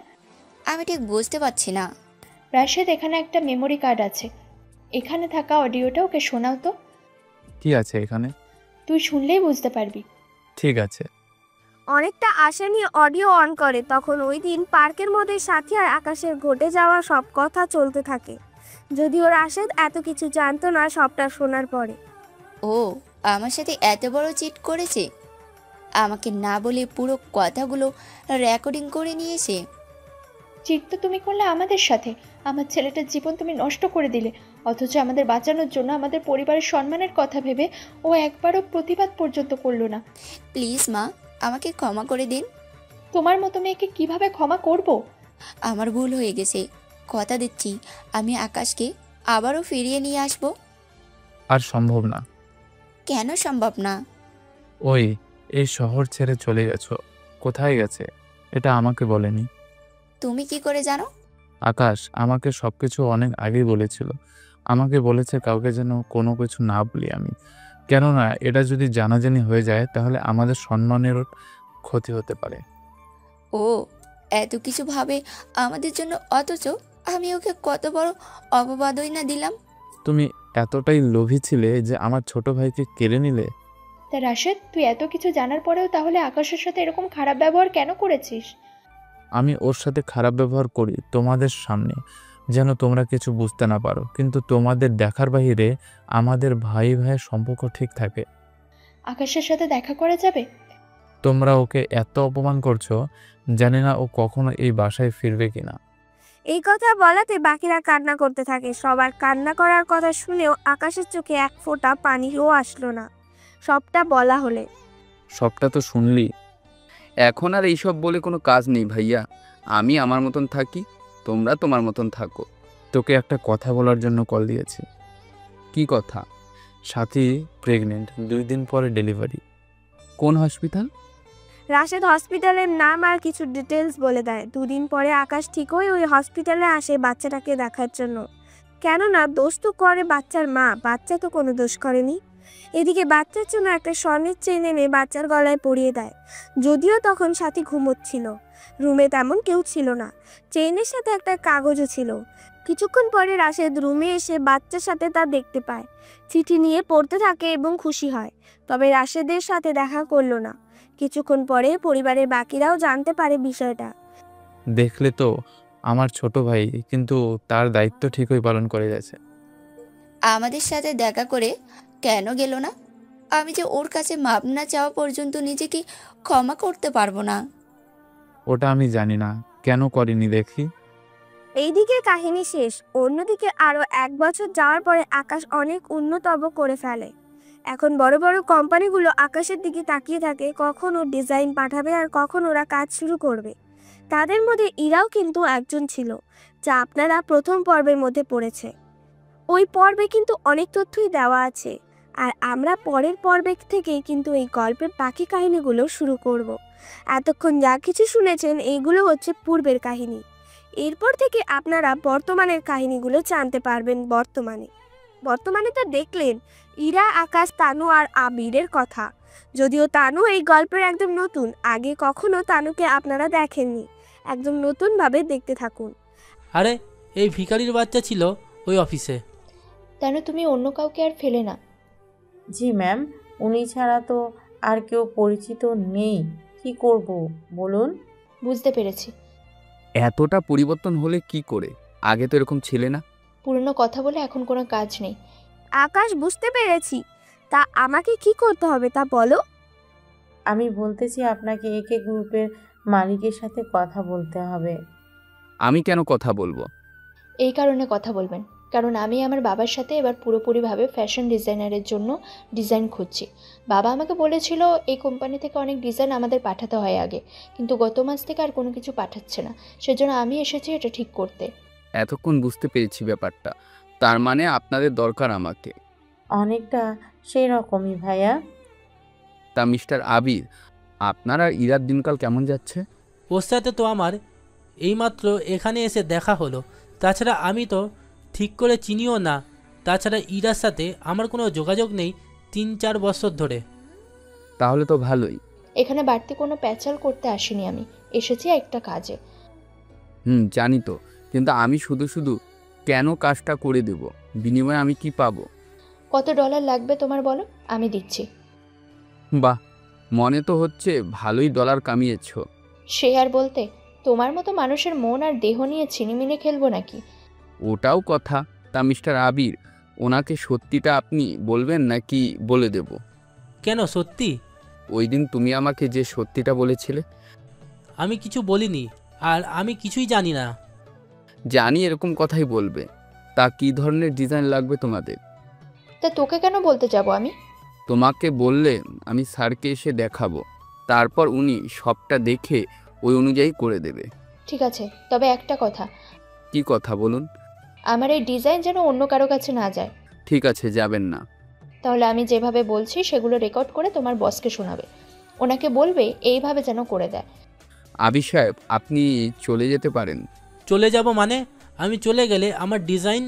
[SPEAKER 9] আমি ঠিক বুঝতে পারছি না।
[SPEAKER 2] রাশেদ, এখানে একটা মেমোরি কার্ড আছে, এখানে থাকা অডিওটা ওকে শোনাও তো।
[SPEAKER 7] কি আছে এখানে?
[SPEAKER 2] তুই শুনলেই বুঝতে পারবি।
[SPEAKER 7] ঠিক আছে।
[SPEAKER 3] অনেকটা আশা নিয়ে অডিও অন করে। তখন ওই দিন পার্কের মধ্যে সাথী আর আকাশের ঘটে যাওয়া সব কথা চলতে থাকে। যদিও রাশেদ এত কিছু জানতো না সবটা শোনার পরে।
[SPEAKER 9] ও আমার সাথে এত বড় চিট করেছে, আমাকে না বলে পুরো কথাগুলো রেকর্ডিং করে নিয়েছে।
[SPEAKER 2] চিট তো তুমি করলে আমাদের সাথে, আমার ছেলেটার জীবন তুমি নষ্ট করে দিলে, অথচ আমাদের বাঁচানোর জন্য আমাদের পরিবারের সম্মানের কথা ভেবে ও একবারও প্রতিবাদ পর্যন্ত করলো না।
[SPEAKER 9] প্লিজ মা, আমাকে ক্ষমা করে দিন।
[SPEAKER 2] তোমার মতো মেয়েকে কিভাবে ক্ষমা করব?
[SPEAKER 9] আমার ভুল হয়ে গেছে, কথা দিচ্ছি আমি আকাশকে আবারও ফিরিয়ে নিয়ে আসব।
[SPEAKER 7] আর সম্ভব না।
[SPEAKER 9] কেন সম্ভব না?
[SPEAKER 7] এই শহর ছেড়ে চলে গেছো। কোথায় গেছে এটা আমাকে বলেনি।
[SPEAKER 9] তুমি কি করে জানো?
[SPEAKER 7] আকাশ আমাকে সবকিছু অনেক আগেই বলেছিল। আমাকে বলেছে কাউকে যেন কোনো কিছু না বলি আমি, কেননা এটা যদি জানাজানি হয়ে যায় তাহলে আমাদের সম্মানের ক্ষতি হতে পারে।
[SPEAKER 9] ও এত কিছু ভাবে আমাদের জন্য, অথচ আমি ওকে কত বড় অপবাদই না দিলাম।
[SPEAKER 7] তুমি এতটাই লোভী ছিলে যে আমার ছোট ভাইকে কেড়ে নিলে।
[SPEAKER 2] তা রাশেদ, তুই এত কিছু জানার পরেও তাহলে আকাশের সাথে এরকম খারাপ ব্যবহার কেন করেছিস?
[SPEAKER 7] আমি ওর সাথে খারাপ ব্যবহার করি তোমাদের সামনে, যেন তোমরা কিছু বুঝতে না পারো, কিন্তু তোমাদের দেখার বাহিরে আমাদের ভাই ভাইয়ের সম্পর্ক ঠিক থাকে।
[SPEAKER 2] আকাশের সাথে দেখা করা যাবে?
[SPEAKER 13] তোমরা ওকে এত অপমান করছো, জানি না ও কখনো এই বাসায় ফিরবে কিনা।
[SPEAKER 3] এই কথা বলাতে বাকিরা কান্না করতে থাকে। সবার কান্না করার কথা শুনেও আকাশের চোখে এক ফোঁটা পানিও আসলো না। সবটা বলা হলে
[SPEAKER 6] সবটা তো শুনলি। এখন আর এইসব বলে কোনো কাজ নেই ভাইয়া। আমি আমার মতন থাকি, তোমরা তোমার মতন থাকো।
[SPEAKER 13] তোকে একটা কথা বলার জন্য কল দিয়েছি।
[SPEAKER 6] কি কথা?
[SPEAKER 13] সাথী প্রেগনেন্ট, 2 দিন পরে ডেলিভারি।
[SPEAKER 6] কোন হসপিটাল?
[SPEAKER 3] রাশেদ হসপিটালের নাম আর কিছু ডিটেলস বলে দেয়। 2 দিন পরে আকাশ ঠিকই ওই হসপিটালে আসে বাচ্চাটাকে দেখার জন্য। কেননা দোষ তো করে বাচ্চার মা, বাচ্চা তো কোনো দোষ করেনি। এদিকে বাচ্চার জন্য একটা স্বর্ণের চেইন এনে বাচ্চার গলায় পরিয়ে দেয়। যদিও তখন সাথী ঘুমোচ্ছিল, রুমে তেমন কেউ ছিল না। চেইনের সাথে একটা কাগজও ছিল। কিছুক্ষণ পরে রাশেদ রুমে এসে বাচ্চার সাথে তা দেখতে পায়। চিঠি নিয়ে পড়তে থাকে এবং খুশি হয়। তবে রাশেদের সাথে দেখা করলো না। কিছুক্ষণ পরে পরিবারের বাকিরাও জানতে পারে বিষয়টা।
[SPEAKER 13] দেখলে তো, আমার ছোট ভাই কিন্তু তার দায়িত্ব ঠিকই পালন করে গেছে।
[SPEAKER 9] আমাদের সাথে দেখা করে কেন গেল না? আমি যে ওর কাছে মাপ না চাওয়া পর্যন্ত নিজেকে ক্ষমা করতে পারবো না।
[SPEAKER 13] ওটা আমি জানি না, কেন করেনি দেখি।
[SPEAKER 3] এইদিকে কাহিনী শেষ। অন্যদিকে আরো 1 বছর যাওয়ার পরে আকাশ অনেক উন্নতব করে ফেলে। এখন বড় বড় কোম্পানিগুলো আকাশের দিকে তাকিয়ে থাকে, কখন ও ডিজাইন পাঠাবে আর কখন ওরা কাজ শুরু করবে। তাদের মধ্যে ইরাও কিন্তু একজন ছিল, যা আপনারা প্রথম পর্বের মধ্যে পড়েছে। ওই পর্বে কিন্তু অনেক তথ্যই দেওয়া আছে, আর আমরা পরের পর্বে থেকেই কিন্তু এই গল্পের বাকি কাহিনীগুলো শুরু করব। এতক্ষণ যা কিছু শুনেছেন এইগুলো হচ্ছে পূর্বের কাহিনী। এরপর থেকে আপনারা বর্তমানের কাহিনীগুলো জানতে পারবেন। বর্তমানে তো দেখলেন ইরা, আকাশ, তানু আর আবিরের কথা। যদিও তানু এই গল্পের একদম নতুন, আগে কখনো তানুকে আপনারা দেখেননি। একদম নতুনভাবে দেখতে থাকুন।
[SPEAKER 4] আরে এই ভিখারির বাচ্চা ছিল ওই অফিসে।
[SPEAKER 2] তানু, তুমি অন্য কাউকে আর ফেলে না।
[SPEAKER 1] জি ম্যাম, উনি ছাড়া তো আর কেউ পরিচিত নেই। কি করব বলুন?
[SPEAKER 2] বুঝতে পেরেছি।
[SPEAKER 6] এতটা পরিবর্তন হলে কি করে? আগে তো এরকম ছিলে না।
[SPEAKER 2] পুরনো কথা বলে এখন কোনো কাজ নেই।
[SPEAKER 3] আকাশ, বুঝতে পেরেছি। তা আমাকে কি করতে হবে তা বলো।
[SPEAKER 1] আমি বলতেছি আপনাকে একে গ্রুপের মালিকের সাথে কথা বলতে হবে।
[SPEAKER 6] আমি কেন কথা বলবো?
[SPEAKER 2] এই কারণে কথা বলবেন, কারণ আমি আমার বাবার সাথে এবার পুরোপুরিভাবে ফ্যাশন ডিজাইনারের জন্য ডিজাইন খুঁজছি। বাবা আমাকে বলেছিল এই কোম্পানি থেকে অনেক ডিজাইন আমাদের পাঠাতে হয় আগে, কিন্তু গত মাস থেকে আর কোনো কিছু পাঠাচ্ছে না। সেজন্য আমি এসেছি এটা ঠিক করতে।
[SPEAKER 6] এতক্ষণ বুঝতে পেরেছি ব্যাপারটা। তার মানে আপনাদের দরকার আমাকে।
[SPEAKER 1] অনেকটা সেই রকমই ভাইয়া।
[SPEAKER 6] তা মিস্টার আবির, আপনার আর ইরার দিনকাল কেমন যাচ্ছে?
[SPEAKER 4] ওর সাথে তো আমার এইমাত্র এখানে এসে দেখা হলো। তাছাড়া আমি তো ঠিক করে চিনিও না। তাছাড়া ইরার সাথে আমার কোনো যোগাযোগ নেই 3-4 বছর ধরে।
[SPEAKER 6] তাহলে তো ভালোই।
[SPEAKER 2] এখানে বাড়তি কোনো প্যাচাল করতে আসিনি, আমি এসেছি একটা কাজে।
[SPEAKER 6] জানি তো, কিন্তু আমি শুধু শুধু কেন কাজটা করে দেব? বিনিময়ে আমি কি পাবো?
[SPEAKER 2] কত ডলার লাগবে তোমার বলো, আমি দিচ্ছি।
[SPEAKER 6] বাহ, মনে তো হচ্ছে ভালোই ডলার কামিয়েছ।
[SPEAKER 2] সে আর বলতে, তোমার মতো মানুষের মন আর দেহ নিয়ে ছিনিমিনি খেলবো নাকি?
[SPEAKER 6] ওটাও কথা। তা মিস্টার আবির, ওনাকে সত্যিটা আপনি বলবেন নাকি বলে দেব?
[SPEAKER 4] কেন সত্যি?
[SPEAKER 6] ওই দিন তুমি আমাকে যে সত্যিটা বলেছিলে।
[SPEAKER 4] আমি কিছু বলিনি, আর আমি কিছুই জানি না।
[SPEAKER 6] জানি এরকম কথাই বলবে। তা কি ধরনের ডিজাইন লাগবে তোমাদের?
[SPEAKER 2] তা তোকে কেন বলতে যাব আমি?
[SPEAKER 6] তোমাকে বললে আমি স্যারকে এসে দেখাবো, তারপর উনি সবটা দেখে ওই অনুযায়ী করে দেবে।
[SPEAKER 2] ঠিক আছে, তবে একটা কথা।
[SPEAKER 6] কি কথা বলুন?
[SPEAKER 2] আমার এই ডিজাইন যেন অন্য কারো কাছে না যায়।
[SPEAKER 6] ঠিক আছে, যাবেন না।
[SPEAKER 2] তাহলে আমি যেভাবে বলছি সেগুলো রেকর্ড করে তোমার বসকে শোনাবে। ওনাকে বলবে এইভাবে যেন করে দেয়।
[SPEAKER 6] আবির সাহেব, আপনি চলে যেতে পারেন।
[SPEAKER 4] চলে যাব মানে? আমি চলে গেলে আমার ডিজাইন?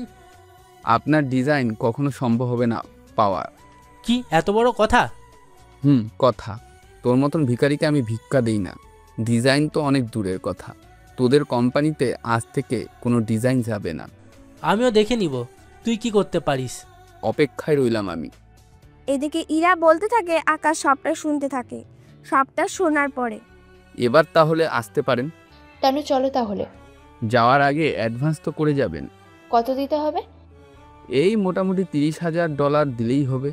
[SPEAKER 6] আপনার ডিজাইন কখনো সম্ভব হবে না পাওয়া।
[SPEAKER 4] কি এত বড় কথা?
[SPEAKER 6] কথা। তোর মতন ভিখারিকে আমি ভিক্ষা দেই না। ডিজাইন তো অনেক দূরের কথা। তোদের কোম্পানিতে আজ থেকে কোনো ডিজাইন যাবে না।
[SPEAKER 4] আমিও দেখে নিব তুই কি করতে পারিস।
[SPEAKER 6] অপেক্ষায় রইলাম আমি।
[SPEAKER 3] এদিকে ইরা বলতে থাকে, আকাশ সবটা শুনতে থাকে। সবটা শোনার পরে
[SPEAKER 6] এবার তাহলে আসতে পারেন।
[SPEAKER 2] তানু, চলো তাহলে।
[SPEAKER 6] যাওয়ার আগে অ্যাডভান্স তো করে যাবেন।
[SPEAKER 2] কত দিতে হবে?
[SPEAKER 6] এই মোটামুটি $30,000 দিলেই হবে।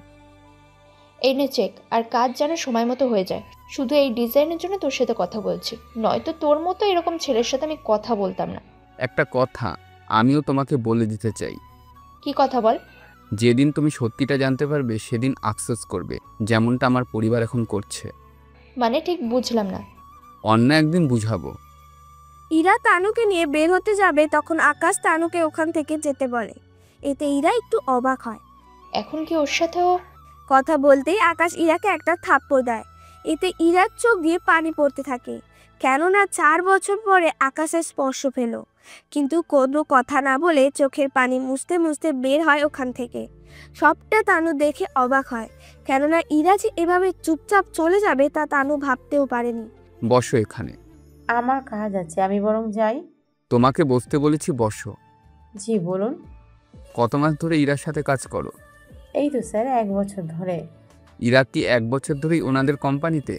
[SPEAKER 2] এনে চেক, আর কাজ যেন সময় মতো হয়ে যায়। শুধু এই ডিজাইনের জন্য তোর সাথে কথা বলছি, নয়তো তোর মতো এরকম ছেলের সাথে আমি কথা বলতাম না।
[SPEAKER 6] একটা কথা আমিও তোমাকে বলে দিতে চাই।
[SPEAKER 2] কি কথা বল?
[SPEAKER 6] যেদিন তুমি সত্যিটা জানতে পারবে সেদিন আফসোস করবে, যেমনটা আমার পরিবার এখন করছে।
[SPEAKER 2] মানে ঠিক বুঝলাম না।
[SPEAKER 6] অন্য একদিন বুঝাবো।
[SPEAKER 3] ইরা তানুকে নিয়ে বের হতে যাবে, তখন আকাশ তানুকে ওখান থেকে যেতে বলে। এতে ইরা একটু অবাক হয়।
[SPEAKER 2] এখন কি ওর সাথেও?
[SPEAKER 3] কথা বলতেই আকাশ ইরাকে একটা থাপ্পড় দেয়। এতে ইরার চোখ দিয়ে পানি পড়তে থাকে, কেননা 4 বছর পরে আকাশের স্পর্শ পেল। কিন্তু কোনো কথা না বলে চোখের পানি মুছতে মুছতে বের হয় ওখান থেকে। সবটা তানু দেখে অবাক হয়, কেননা ইরা যে এভাবে চুপচাপ চলে যাবে তা তানু ভাবতেও পারেনি।
[SPEAKER 6] বসো এখানে।
[SPEAKER 1] আমার কাজ আছে, আমি বরং যাই।
[SPEAKER 6] তোমাকে বসতে বলেছি, বসো।
[SPEAKER 1] জি বলুন।
[SPEAKER 6] কত মাস ধরে ইরার সাথে কাজ করো?
[SPEAKER 1] এই তো স্যার 1 বছর ধরে।
[SPEAKER 6] ইরা কি 1 বছর ধরেই ওনাদের কোম্পানিতে?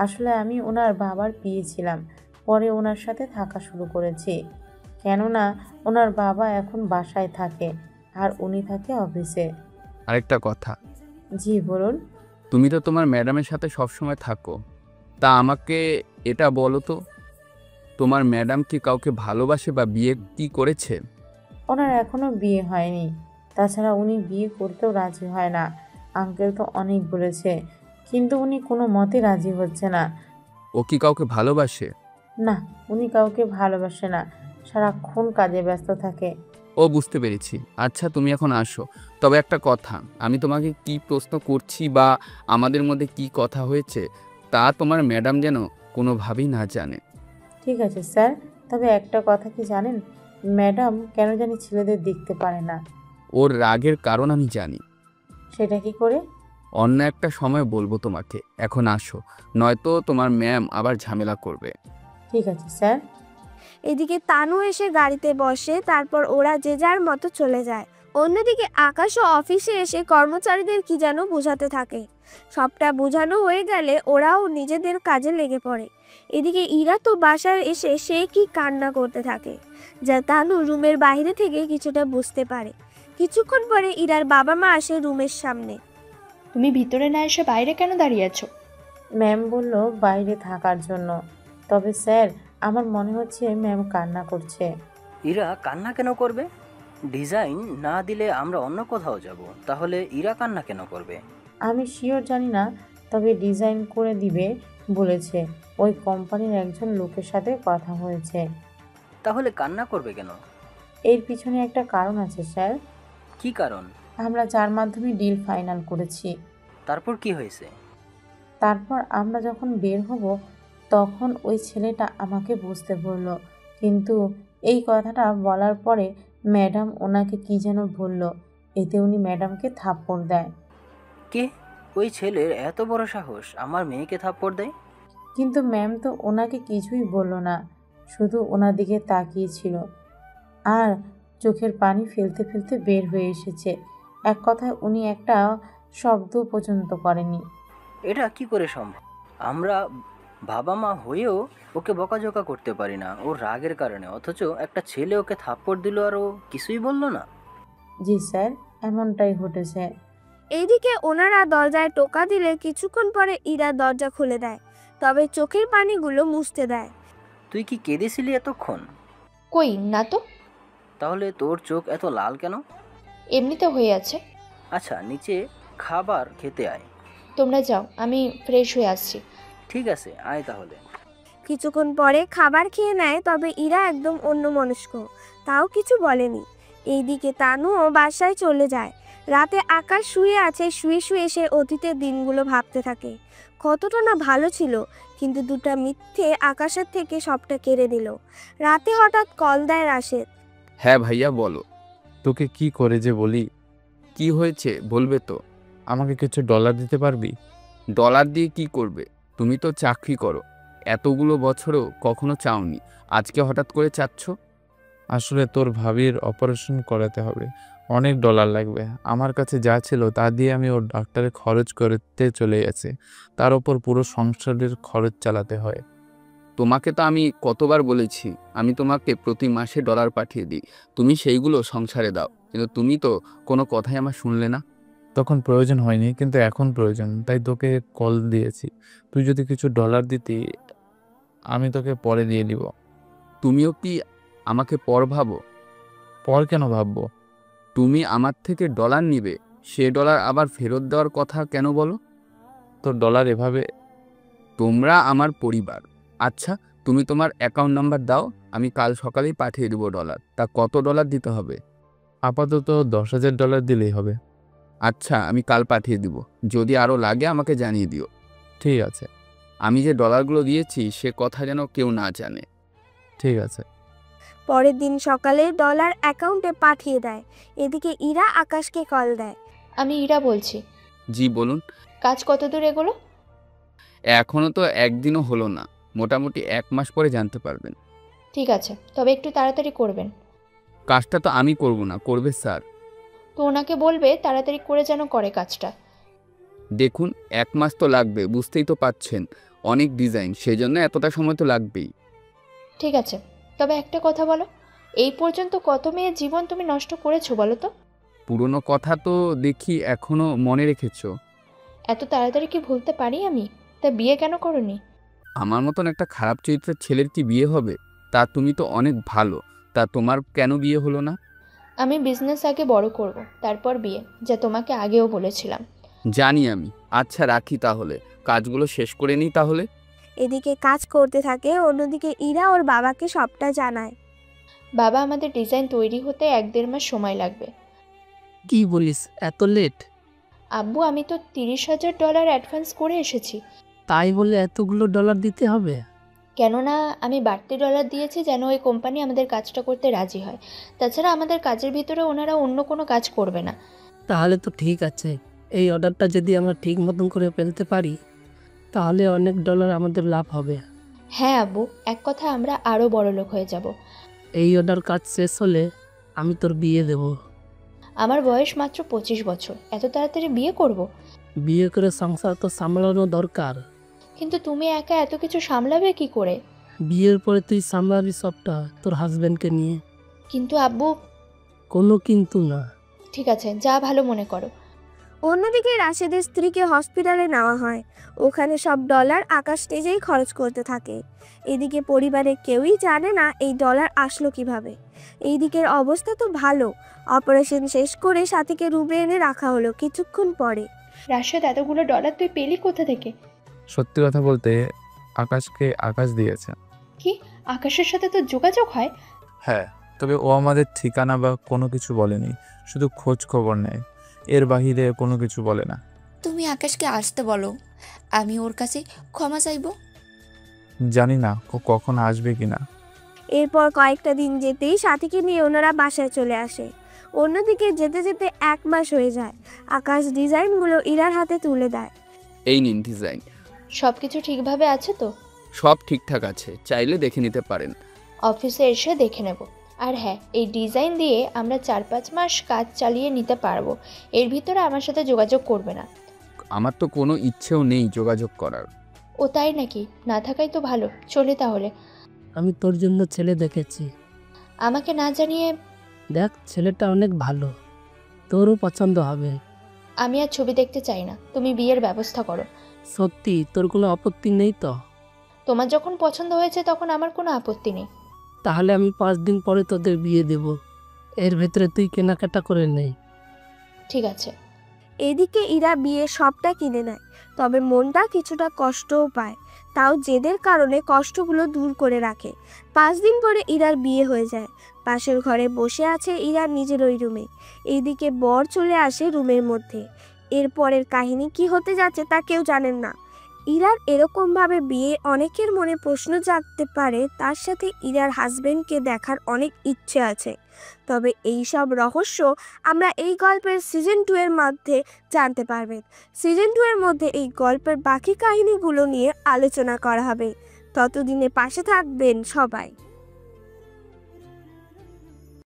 [SPEAKER 1] আসলে আমি ওনার বাবার পিএ ছিলাম, পরে ওনার সাথে থাকা শুরু করেছি, কেননা ওনার বাবা এখন বাসায় থাকে আর উনি থাকে অফিসে।
[SPEAKER 6] আরেকটা কথা।
[SPEAKER 1] জি বলুন।
[SPEAKER 6] তুমি তো তোমার ম্যাডামের সাথে সবসময় থাকো, তা আমাকে এটা বলো তো, তোমার ম্যাডাম কি কাউকে ভালোবাসে বা বিয়ে কি করেছে?
[SPEAKER 1] ওনার এখনো বিয়ে হয়নি, তাছাড়া উনি বিয়ে করতেও রাজি হয় না। আঙ্কেল তো অনেক বলেছে, কিন্তু উনি কোনো মতে রাজি হচ্ছে না।
[SPEAKER 6] ও কি কাউকে ভালোবাসে?
[SPEAKER 1] না, উনি কাউকে ভালোবাসে না, সারাক্ষণ কাজে ব্যস্ত থাকে।
[SPEAKER 6] ও বুঝতে পেরেছি। আচ্ছা তুমি এখন আসো। তবে একটা কথা, আমি তোমাকে কি প্রশ্ন করছি বা আমাদের মধ্যে কি কথা হয়েছে তা তোমার ম্যাডাম যেন কোনোভাবেই না জানে।
[SPEAKER 1] ঠিক আছে স্যার, তবে একটা কথা কি জানেন, ম্যাডাম কেন জানি ছেলেদের দেখতে পারে না।
[SPEAKER 6] ওর রাগের কারণ আমি জানি।
[SPEAKER 1] সেটা কি করে?
[SPEAKER 6] অন্য একটা সময় বলবো তোমাকে, এখন আসো, নয়তো তোমার ম্যাম আবার ঝামেলা করবে।
[SPEAKER 1] ঠিক আছে স্যার।
[SPEAKER 3] এদিকে তানু এসে গাড়িতে বসে, তারপর ওরা যে যার মতো চলে যায়। অন্যদিকে আকাশও অফিসে এসে কর্মচারীদের কি যেন বোঝাতে থাকে। সবটা বোঝানো হয়ে গেলে ওরাও নিজেদের কাজে লেগে পড়ে। এদিকে ইরা তো বাসায় এসে সে কি কান্না করতে থাকে, যা তানু রুমের বাইরে থেকে কিছুটা বুঝতে পারে। কিছুক্ষণ পরে ইরার বাবা মা আসে রুমের সামনে।
[SPEAKER 2] তুমি ভিতরে না এসে বাইরে কেন দাঁড়িয়ে আছো?
[SPEAKER 1] ম্যাম বলল বাইরে থাকার জন্য। তবে স্যার, আমার মনে হচ্ছে ম্যাম কান্না করছে।
[SPEAKER 14] ইরা কান্না কেন করবে? ডিজাইন না দিলে আমরা অন্য কোথাও যাব, তাহলে ইরা কান্না কেন করবে?
[SPEAKER 1] আমি শিওর জানি না, তবে ডিজাইন করে দিবে বলেছে। ওই কোম্পানির একজন লোকের সাথে কথা হয়েছে।
[SPEAKER 14] তাহলে কান্না করবে কেন?
[SPEAKER 1] এর পিছনে একটা কারণ আছে স্যার।
[SPEAKER 14] কি কারণ?
[SPEAKER 1] আমরা যার মাধ্যমে ডিল ফাইনাল করেছি।
[SPEAKER 14] তারপর কি হয়েছে?
[SPEAKER 1] তারপর আমরা যখন বের হব তখন ওই ছেলেটা আমাকে বুঝতে বলল, কিন্তু এই কথাটা বলার পরে ম্যাডাম ওনাকে কি যেন বলল, এতে উনি ম্যাডামকে থাপ্পড় দেয়।
[SPEAKER 14] কে? ওই ছেলের এত বড় সাহস আমার মেয়েকে থাপ্পড় দেয়?
[SPEAKER 1] কিন্তু ম্যাম তো ওনাকে কিছুই বলল না, শুধু ওনার দিকে তাকিয়েছিল আর চোখের পানি ফেলতে ফেলতে বের হয়ে এসেছে। এক কথায় উনি একটা শব্দ পর্যন্ত করেনি।
[SPEAKER 14] এটা কি করে সম্ভব? আমরা বাবা মা হয়েও ওকে বকাঝকা করতে পারি না ওর রাগের কারণে, অথচ একটা ছেলে ওকে থাপ্পড় দিল আর ও কিছুই বলল না।
[SPEAKER 1] জি স্যার, এমনটাই ঘটেছে।
[SPEAKER 3] এইদিকে ওনারা দরজায় টোকা দিলে কিছুক্ষণ পরে ইরা দরজা খুলে দেয়, তবে চোখের পানিগুলো মুছতে দেয়।
[SPEAKER 14] তুই কি কেঁদেছিলি এতক্ষণ?
[SPEAKER 2] কই না তো।
[SPEAKER 14] তাহলে তোর চোখ এত লাল কেন?
[SPEAKER 2] এমনিতে হয়ে আছে।
[SPEAKER 14] আচ্ছা, নিচে খাবার খেতে আয়।
[SPEAKER 2] তোমরা যাও, আমি ফ্রেশ হয়ে আসছি।
[SPEAKER 14] ঠিক আছে, আয় তাহলে।
[SPEAKER 3] কিছুক্ষণ পরে খাবার খেয়ে নেয়, তবে ইরা একদম অন্যমনস্ক, তাও কিছু বলেনি। এইদিকে তানুও বাসায় চলে যায়। রাতে আকাশ শুয়ে আছে, শুয়ে শুয়ে সে অতীতের দিনগুলো ভাবতে থাকে। কতটা না ভালো ছিল, কিন্তু দুটা মিথ্যে আকাশের থেকে সবটা কেড়ে দিল। রাতে হঠাৎ কল দেয় রাশেদ।
[SPEAKER 6] হ্যাঁ ভাইয়া বলো।
[SPEAKER 13] তোকে কি করে যে বলি।
[SPEAKER 6] কি হয়েছে বলবে তো?
[SPEAKER 13] আমাকে কিছু ডলার দিতে পারবি?
[SPEAKER 6] ডলার দিয়ে কি করবে? তুমি তো চাকরি করো, এতগুলো বছরও কখনো চাওনি, আজকে হঠাৎ করে চাচ্ছ?
[SPEAKER 13] আসলে তোর ভাবির অপারেশন করাতে হবে, অনেক ডলার লাগবে। আমার কাছে যা ছিল তা দিয়ে আমি ওর ডাক্তারের খরচ করতে চলে গেছে, তার ওপর পুরো সংসারের খরচ চালাতে হয়।
[SPEAKER 6] তোমাকে তো আমি কতবার বলেছি আমি তোমাকে প্রতি মাসে ডলার পাঠিয়ে দিই, তুমি সেইগুলো সংসারে দাও, কিন্তু তুমি তো কোনো কথাই আমার শুনলে না।
[SPEAKER 13] তখন প্রয়োজন হয়নি, কিন্তু এখন প্রয়োজন, তাই তোকে কল দিয়েছি। তুই যদি কিছু ডলার দিতি আমি তোকে পরে দিয়ে দিব।
[SPEAKER 6] তুমিও কি আমাকে পর ভাবো?
[SPEAKER 13] পর কেন ভাববো?
[SPEAKER 6] তুমি আমার থেকে ডলার নিবে, সে ডলার আবার ফেরত দেওয়ার কথা কেন বলো?
[SPEAKER 13] তোর ডলার এভাবে?
[SPEAKER 6] তোমরা আমার পরিবার। আচ্ছা, তুমি তোমার অ্যাকাউন্ট নাম্বার দাও, আমি কাল সকালেই পাঠিয়ে দেবো ডলার। তা কত ডলার দিতে হবে?
[SPEAKER 13] আপাতত $10,000 দিলেই হবে।
[SPEAKER 6] আচ্ছা, আমি কাল পাঠিয়ে দিব। যদি আরও লাগে আমাকে জানিয়ে দিও।
[SPEAKER 13] ঠিক আছে।
[SPEAKER 6] আমি যে ডলারগুলো দিয়েছি সে কথা যেন কেউ না জানে।
[SPEAKER 13] ঠিক আছে।
[SPEAKER 3] পরের দিন সকালে ডলার অ্যাকাউন্টে পাঠিয়ে দেয়। এদিকে ইরা আকাশকে কল দেয়।
[SPEAKER 2] আমি ইরা বলছি।
[SPEAKER 6] জি বলুন।
[SPEAKER 2] কাজ কত দূর এগোলো?
[SPEAKER 6] এখনও তো একদিনও হলো না, মোটামুটি 1 মাস পরে জানতে পারবেন।
[SPEAKER 2] ঠিক আছে, তবে একটু তাড়াতাড়ি করবেন।
[SPEAKER 6] কাজটা তো আমি করব না, করবে স্যার।
[SPEAKER 2] তো ওনাকে বলবে তাড়াতাড়ি করে যেন করে কাজটা।
[SPEAKER 6] দেখুন, 1 মাস তো লাগবে, বুঝতেই তো পাচ্ছেন, অনেক ডিজাইন, সেজন্য এতটা সময় তো লাগবেই।
[SPEAKER 2] ঠিক আছে, তবে একটা কথা বলো, এই পর্যন্ত কত মেয়ের জীবন তুমি নষ্ট করেছো বলো তো?
[SPEAKER 6] পুরনো কথা তো দেখি এখনো মনে রেখেছো।
[SPEAKER 2] এত তাড়াতাড়ি কি ভুলতে পারি আমি? তা বিয়ে কেন করনি?
[SPEAKER 6] আমার মতন একটা খারাপ চরিত্রের ছেলের কি বিয়ে হবে? তা তুমি তো অনেক ভালো, তা তোমার কেন বিয়ে হলো না?
[SPEAKER 2] আমি বিজনেস আগে বড় করব, তারপর বিয়ে, যা তোমাকে আগেও বলেছিলাম।
[SPEAKER 6] জানি আমি। আচ্ছা রাখি তাহলে, কাজগুলো শেষ করে নিই তাহলে।
[SPEAKER 3] এদিকে কাজ করতে থাকে, অন্যদিকে ইরা ওর বাবাকে সবটা জানায়।
[SPEAKER 2] বাবা, আমাদের ডিজাইন তৈরি হতে 1-1.5 মাস সময় লাগবে।
[SPEAKER 10] কি বলিস, এত লেট?
[SPEAKER 2] আব্বু, আমি তো $30,000 অ্যাডভান্স করে এসেছি।
[SPEAKER 10] তাই বলে এতগুলো ডলার দিতে হবে?
[SPEAKER 2] কেননা আমি বাড়তি ডলার দিয়েছি যেন ওই কোম্পানি আমাদের কাজটা করতে রাজি হয়। তাছাড়া আমাদের কাজের ভিতরে ওনারা অন্য কোনো কাজ করবে না।
[SPEAKER 10] তাহলে তো ঠিক আছে। এই অর্ডারটা যদি আমরা ঠিক মতন করে ফেলতে পারি তাহলে অনেক ডলার আমাদের লাভ হবে।
[SPEAKER 2] হ্যাঁ আব্বু, এক কথা আমরা আরও বড় লোক হয়ে যাব।
[SPEAKER 10] এই অর্ডার কাজ শেষ হলে আমি তোর বিয়ে দেব।
[SPEAKER 2] আমার বয়স মাত্র 25 বছর, এত তাড়াতাড়ি বিয়ে করব?
[SPEAKER 10] বিয়ে করে সংসার তো সামলানো দরকার।
[SPEAKER 2] কিন্তু তুমি একা এত কিছু সামলাবে কি করে?
[SPEAKER 10] বিয়ের পরে তুই সামলাবি সবটা তোর হাজব্যান্ডকে নিয়ে।
[SPEAKER 2] কিন্তু আব্বু।
[SPEAKER 10] কোনো কিন্তু না।
[SPEAKER 2] ঠিক আছে, যা ভালো মনে করো।
[SPEAKER 3] অন্যদিকে রাশেদের স্ত্রীকে হসপিটালে নেওয়া হয়। ওখানে সব ডলার আকাশ নিজেই খরচ করতে থাকে। এদিকে পরিবারের কেউই জানে না এই ডলার আসলো কিভাবে। এই দিকের অবস্থা তো ভালো। অপারেশন শেষ করে সাথীকে রুমে এনে রাখা হলো। কিছুক্ষণ পরে,
[SPEAKER 2] রাশেদ, এতগুলো ডলার তুই পেলি কোথা থেকে?
[SPEAKER 13] সত্যি কথা বলতে আকাশকে আকাশ দিয়েছে।
[SPEAKER 2] কি, আকাশের সাথে তো যোগাযোগ হয়?
[SPEAKER 13] হ্যাঁ, তবে ও আমাদের ঠিকানা বা কোনো কিছু বলেনি, শুধু খোঁজ খবর নেয়, এর বাহিরে কোনো কিছু বলে না।
[SPEAKER 9] তুমি আকাশকে আসতে বলো, আমি ওর কাছে ক্ষমা চাইবো।
[SPEAKER 13] জানি না ও কখন আসবে কিনা।
[SPEAKER 3] এরপর কয়েকটা দিন যেতেই সাথীকে নিয়ে ওনারা বাসায় চলে আসে। অন্যদিকে যেতে যেতে 1 মাস হয়ে যায়। আকাশ ডিজাইনগুলো ইরার হাতে তুলে দেয়।
[SPEAKER 6] এই নিন ডিজাইন।
[SPEAKER 2] সব কিছু ঠিকভাবে আছে তো?
[SPEAKER 6] সব ঠিকঠাক আছে, চাইলে দেখে নিতে পারেন।
[SPEAKER 2] অফিসে এসে দেখে নেব। আর হ্যাঁ, এই ডিজাইন দিয়ে আমরা 4-5 মাস কাজ চালিয়ে নিতে পারবো। এর ভিতরে আমার সাথে যোগাযোগ করবে না।
[SPEAKER 6] আমার তো কোনো ইচ্ছেও নেই যোগাযোগ করার।
[SPEAKER 2] ও তাই নাকি? না থাকাই তো ভালো। চলে তাহলে।
[SPEAKER 10] আমি তোর জন্য ছেলে দেখেছি।
[SPEAKER 2] আমাকে না জানিয়ে?
[SPEAKER 10] দেখ, ছেলেটা অনেক ভালো, তোরও পছন্দ হবে।
[SPEAKER 2] আমি আর ছবি দেখতে চাই না, তুমি বিয়ের ব্যবস্থা করো।
[SPEAKER 10] সত্যি? তোর কোনো আপত্তি নেই তো?
[SPEAKER 2] তোমার যখন পছন্দ হয়েছে তখন আমার কোনো আপত্তি নেই।
[SPEAKER 10] তাহলে আমি 5 দিন পরে তোদের বিয়ে দেব। এর ভেতরে তুই কেনাকাটা করে নেই।
[SPEAKER 2] ঠিক আছে।
[SPEAKER 3] এদিকে ইরা বিয়ে সবটা কিনে নেয়, তবে মনটা কিছুটা কষ্টও পায়। তাও জেদের কারণে কষ্টগুলো দূর করে রাখে। 5 দিন পরে ইরার বিয়ে হয়ে যায়। পাশের ঘরে বসে আছে ইরার নিজের ওই রুমে। এইদিকে বর চলে আসে রুমের মধ্যে। এরপরের কাহিনী কি হতে যাচ্ছে তা কেউ জানেন না। ইরার এরকমভাবে বিয়ে অনেকের মনে প্রশ্ন জাগতে পারে। তার সাথে ইরার হাজবেন্ডকে দেখার অনেক ইচ্ছে আছে। তবে এই সব রহস্য আমরা এই গল্পের সিজন 2 এর মধ্যে জানতে পারবেন। সিজন 2 এর মধ্যে এই গল্পের বাকি কাহিনীগুলো নিয়ে আলোচনা করা হবে। ততদিনে পাশে থাকবেন সবাই।